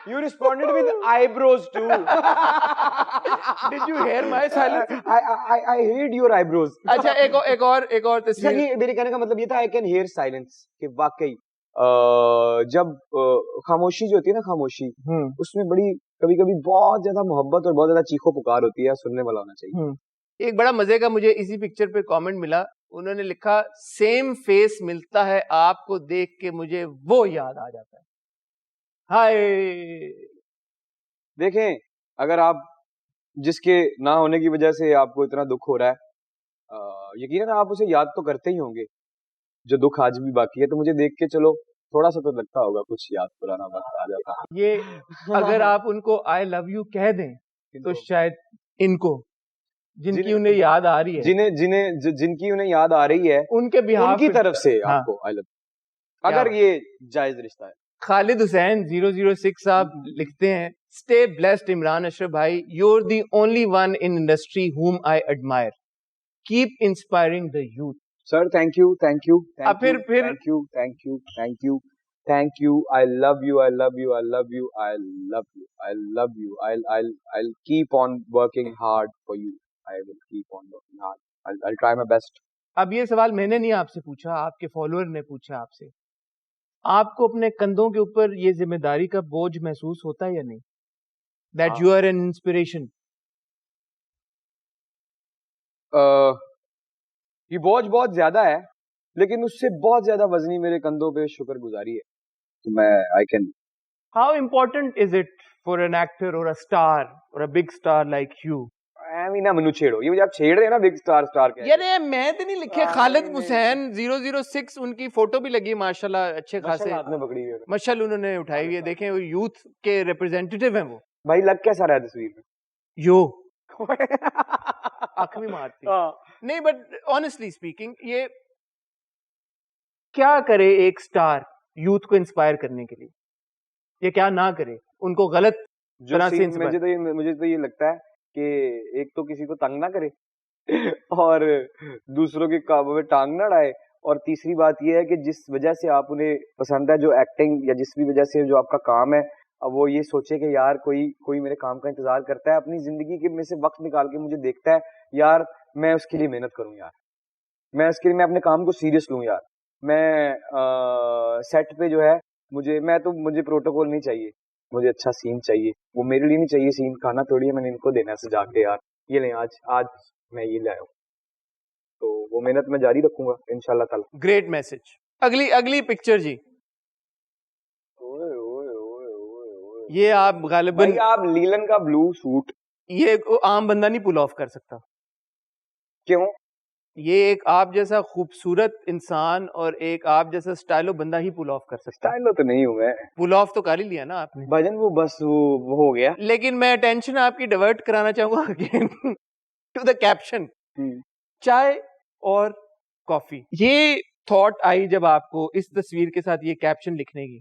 D: you responded with eyebrows too.
B: Did you hear my silence?
D: I hate your eyebrows.
B: अच्छा, एक और
D: सर,
B: तस्वीर।
D: ये मेरे कहने का मतलब ये था, आई कैन हियर साइलेंस, कि वाकई जब खामोशी जो होती है ना, खामोशी, उसमें बड़ी कभी कभी बहुत ज्यादा मोहब्बत और बहुत ज्यादा चीखो पुकार होती है, सुनने वाला होना चाहिए।
B: एक बड़ा मजे का मुझे इसी पिक्चर पे कमेंट मिला। उन्होंने लिखा, सेम फेस मिलता है आपको देख के मुझे वो याद आ जाता है। हाय।
D: देखें, अगर आप जिसके ना होने की वजह से आपको इतना दुख हो रहा है, यकीनन आप उसे याद तो करते ही होंगे, जो दुख आज भी बाकी है। तो मुझे देख के चलो थोड़ा सा तो लगता होगा, कुछ याद पुराना वक्त आ जाता है।
B: ये अगर आप उनको आई लव यू कह दें तो शायद इनको जिनकी उन्हें याद आ रही है,
D: जिनकी उन्हें याद आ रही है,
B: उनके बिहाफ
D: उनकी तरफ से
B: हाँ।
D: आपको आई लव, अगर ये जायज रिश्ता है।
B: खालिद हुसैन 006 साहब लिखते हैं, स्टे ब्लेस्ड इमरान अशरफ भाई, you're the only one in industry whom I admire. Keep inspiring the youth.
D: Sir thank you I love you I'll keep on working hard for you. I will keep on working hard. I'll try my best.
B: अब ये सवाल मैंने नहीं आपसे पूछा, आपके follower ने पूछा आपसे। आपको अपने कंधों के ऊपर ये जिम्मेदारी का बोझ महसूस होता है या नहीं? That you are an inspiration.
D: ये बोझ बहुत ज्यादा है, लेकिन उससे बहुत ज्यादा वजनी मेरे कंधों पे शुक्रगुजारी है। तो मैं I can.
B: How important is it for an actor or a star or a big star like you?
D: ना मनु छेड़ो, ये मुझे आप छेड़ रहे हैं ना, बिग स्टार के।
B: यार ये मैं तो नहीं लिखे। खालिद हुसैन 006 उनकी फोटो भी लगी माशाल्लाह, अच्छे खासे
D: हाथ में पकड़ी हुई है,
B: मशाल उन्होंने उठाई हुई है। देखें, वो यूथ के रिप्रेजेंटेटिव हैं वो।
D: भाई लग कैसा रहा है तस्वीर में?
B: यो आंख में मारती नहीं, बट ऑनेस्टली स्पीकिंग, ये क्या करे एक स्टार यूथ को इंस्पायर करने के लिए? ये क्या ना करे उनको गलत तरह से इंस्पायर?
D: मुझे तो ये लगता है कि एक तो किसी को तंग ना करे और दूसरों के कामों में टांग ना अड़ाए, और तीसरी बात ये है कि जिस वजह से आप उन्हें पसंद है, जो एक्टिंग या जिस भी वजह से जो आपका काम है, अब वो ये सोचे कि यार कोई मेरे काम का इंतजार करता है, अपनी जिंदगी के में से वक्त निकाल के मुझे देखता है, यार मैं उसके लिए मेहनत करूं, यार मैं उसके लिए मैं अपने काम को सीरियस लूं, यार मैं सेट पे जो है मुझे प्रोटोकॉल नहीं चाहिए, मुझे अच्छा सीन चाहिए। वो मेरे लिए नहीं चाहिए सीन, खाना थोड़ी है मैंने इनको देना है सजा के, यार ये लें आज मैं ये लाया हूं, तो वो मेहनत मैं जारी रखूंगा इंशाल्लाह ताला।
B: Great message. अगली पिक्चर जी। ये आप गालिबन
D: आप लीलन का ब्लू सूट,
B: ये आम बंदा नहीं पुल ऑफ कर सकता।
D: क्यों?
B: ये एक आप जैसा खूबसूरत इंसान और एक आप जैसा स्टाइलो बंदा ही पुल ऑफ कर सकता है।
D: स्टाइलो तो नहीं हूं मैं,
B: पुल ऑफ तो कर ही लिया ना आपने
D: भजन, वो बस वो हो गया।
B: लेकिन मैं अटेंशन आपकी डाइवर्ट कराना चाहूंगा अगेन टू द कैप्शन, चाय और कॉफी। ये थॉट आई जब आपको इस तस्वीर के साथ ये कैप्शन लिखने की,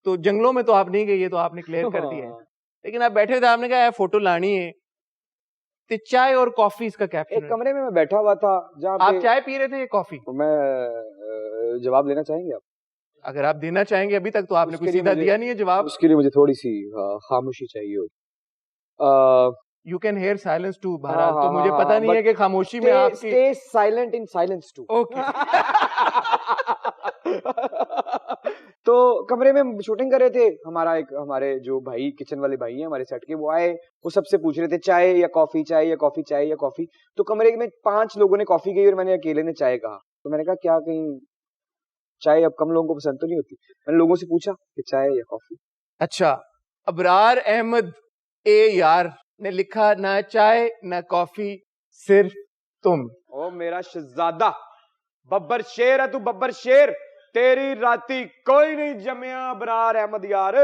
B: तो जंगलों में तो आप नहीं गए, ये तो आपने क्लियर कर दिया है, लेकिन आप बैठे थे, आपने कहा फोटो लानी है, तो चाय और कॉफी इसका कैप्शन।
D: एक कमरे में मैं बैठा हुआ था जहाँ
B: आप चाय पी रहे थे या कॉफी?
D: तो मैं जवाब लेना चाहेंगे आप?
B: अगर आप देना चाहेंगे, अभी तक तो आपने कुछ सीधा दिया नहीं है जवाब।
D: उसके लिए मुझे थोड़ी सी खामोशी चाहिए होगी।
B: You can hear silence too,
D: हाँ,
B: बहरहाल। तो मुझे पता नहीं है कि खामोशी में आपकी
D: stay silent in silence too.
B: Okay
D: तो कमरे में शूटिंग कर रहे थे, हमारे जो भाई किचन वाले भाई हैं हमारे सेट के, वो आए, वो सबसे पूछ रहे थे चाय या कॉफी, चाय या कॉफी, चाय या कॉफी। तो कमरे में 5 लोगों ने कॉफी कही और मैंने अकेले ने चाय कहा। तो मैंने कहा क्या कहीं चाय अब कम लोगों को पसंद तो नहीं होती? मैंने लोगों से पूछा कि चाय या कॉफी।
B: अच्छा, अबरार अहमद ए यार ने लिखा ना चाय ना कॉफी सिर्फ तुम।
D: ओ मेरा शहजादा, बब्बर शेर है तू, बब्बर शेर, तेरी राती कोई नहीं जमिया अबरार अहमद यार।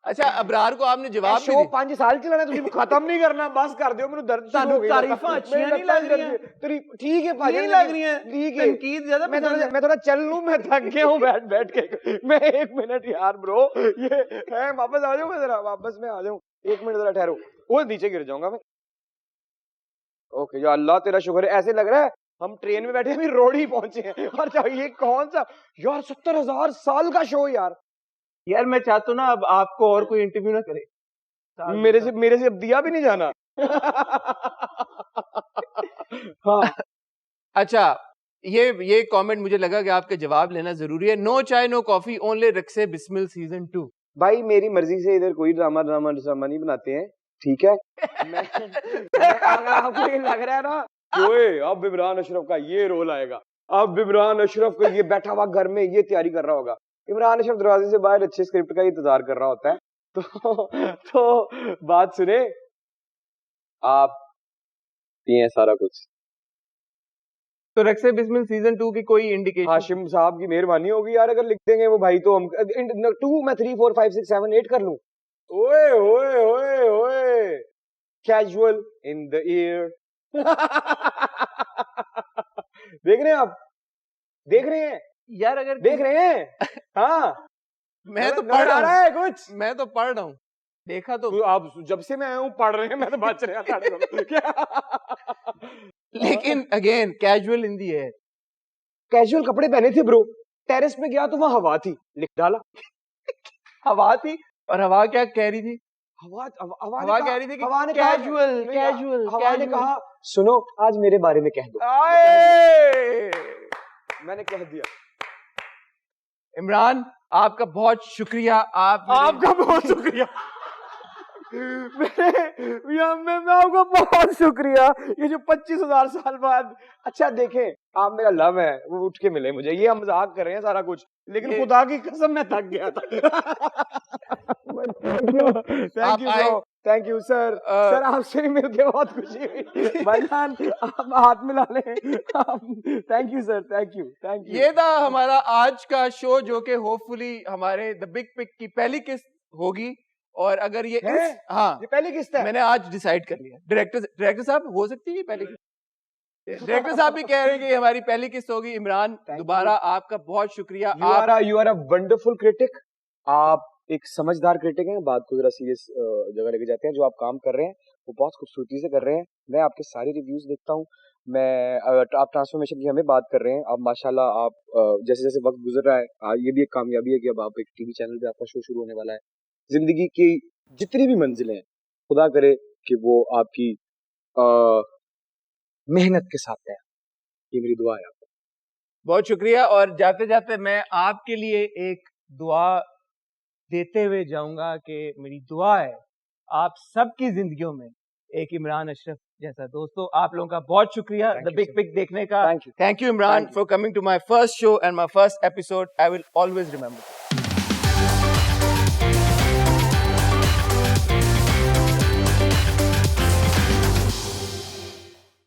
B: अच्छा, अबरार को आपने जवाब भी
D: शो
B: दिया?
D: 5 साल चलाना, तुम खत्म नहीं करना, बस कर दियो, मेरे दर्द शुरू हो गई।
B: तारीफां अच्छियां नहीं लग रही हैं।
D: तेरी ठीक है भाई,
B: नहीं लग रही हैं।
D: ठीक है,
B: तनकीद ज्यादा
D: मैं थोड़ा चल लूं, मैं थक गया हूं बैठ के। मैं 1 मिनट यार ब्रो, ये है, वापस आ जाऊं मैं जरा, वापस में आ जाऊं, 1 मिनट जरा ठहरो। वो नीचे गिर जाऊंगा मैं। ओके, या अल्लाह तेरा शुक्र है। ऐसे लग रहा है हम ट्रेन में बैठे अभी रोड ही पहुंचे हैं। और ये कौन सा यार 70,000 साल का शो यार।
B: यार मैं चाहता हूँ ना अब आपको और कोई इंटरव्यू ना करे
D: मेरे से अब दिया भी नहीं जाना। हाँ
B: अच्छा, ये कमेंट मुझे लगा कि आपके जवाब लेना जरूरी है। No chai no coffee, only Raqse Bismil season 2।
D: भाई मेरी मर्जी से इधर कोई ड्रामा नहीं बनाते हैं, ठीक है। मैं अगर आपको ये लग रहा है ना कि अब इमरान अशरफ का ये रोल आएगा, अब इमरान अशरफ को ये बैठा हुआ घर में ये तैयारी कर रहा होगा, इमरान अशरफ दरवाजे से बाहर अच्छे स्क्रिप्ट का इंतजार कर रहा होता है, तो बात सुने, आप पिए सारा कुछ।
B: तो रक्से बिस्मिल सीजन 2 की कोई इंडिकेशन?
D: हाशिम साहब की मेहरबानी होगी यार, अगर लिख देंगे वो भाई तो हम 2 मैं 3 4 5 6 7 8 कर लूं। ओए ओए ओए ओए, कैजुअल इन द ईयर। देख रहे हैं आप, देख रहे हैं
B: यार अगर
D: देख रहे हैं। हाँ
B: मैं तो
D: नजर
B: पढ़
D: आ
B: रहा
D: रहा है कुछ।
B: हूँ, मैं तो पढ़ रहा हूँ, देखा तो
D: आप जब से मैं आया हूँ पढ़ रहे हैं, मैं तो बच रहा था।
B: लेकिन अगेन कैजुअल इन दी एयर।
D: कैजुअल कपड़े पहने थे ब्रो, टेरेस पे गया तो वहां हवा थी, लिख डाला।
B: हवा थी, और हवा क्या कह रही थी?
D: हवा
B: कह रही थी कि
D: हवा ने
B: कैजुअल कैजुअल
D: हवा ने कहा सुनो आज मेरे बारे में कह दो। मैंने कह दिया।
B: इमरान आपका बहुत शुक्रिया,
D: आपका बहुत शुक्रिया। मैं आपका बहुत शुक्रिया। ये जो 25,000 साल बाद, अच्छा देखें आप मेरा लव है वो उठ के मिले मुझे, ये हम मजाक कर रहे हैं सारा कुछ, लेकिन खुदा की कसम मैं थक गया था। Thank you sir. सर आपसे भी मिलके बहुत खुशी हुई। भाईजान आप हाथ मिला लें। Thank you sir, thank you.
B: ये था हमारा आज का शो, जो कि होपफुली हमारे द बिग पिक की पहली किस्त होगी। और अगर ये हाँ,
D: ये पहली किस्त है,
B: मैंने आज डिसाइड कर लिया। डायरेक्टर साहब हो सकती है पहली किस्त? डायरेक्टर साहब भी कह रहे हैं कि हमारी पहली किस्त होगी। इमरान दोबारा आपका बहुत शुक्रिया।
D: You are a wonderful critic. आप एक समझदार क्रिटिक हैं, बात को जरा सीरियस जगह लेके जाते हैं। जो आप काम कर रहे हैं वो बहुत खूबसूरती से कर रहे हैं। मैं आपके सारे रिव्यूज देखता हूँ। आप ट्रांसफॉर्मेशन की हमें बात कर रहे हैं, अब माशाल्लाह आप जैसे जैसे वक्त गुजर रहा है, ये भी एक कामयाबी है कि अब आप एक टीवी चैनल पे आपका शो शुरू होने वाला है। जिंदगी की जितनी भी मंजिलें हैं, खुदा करे कि वो आपकी मेहनत के साथ है, ये मेरी दुआ है आपको।
B: बहुत शुक्रिया। और जाते जाते मैं आपके लिए एक दुआ देते हुए जाऊंगा कि मेरी दुआ है आप सबकी जिंदगियों में एक इमरान अशरफ जैसा। दोस्तों आप लोगों का बहुत शुक्रिया द बिग पिक देखने का। Thank you Imran for coming to my first show and my first episode. I will always remember.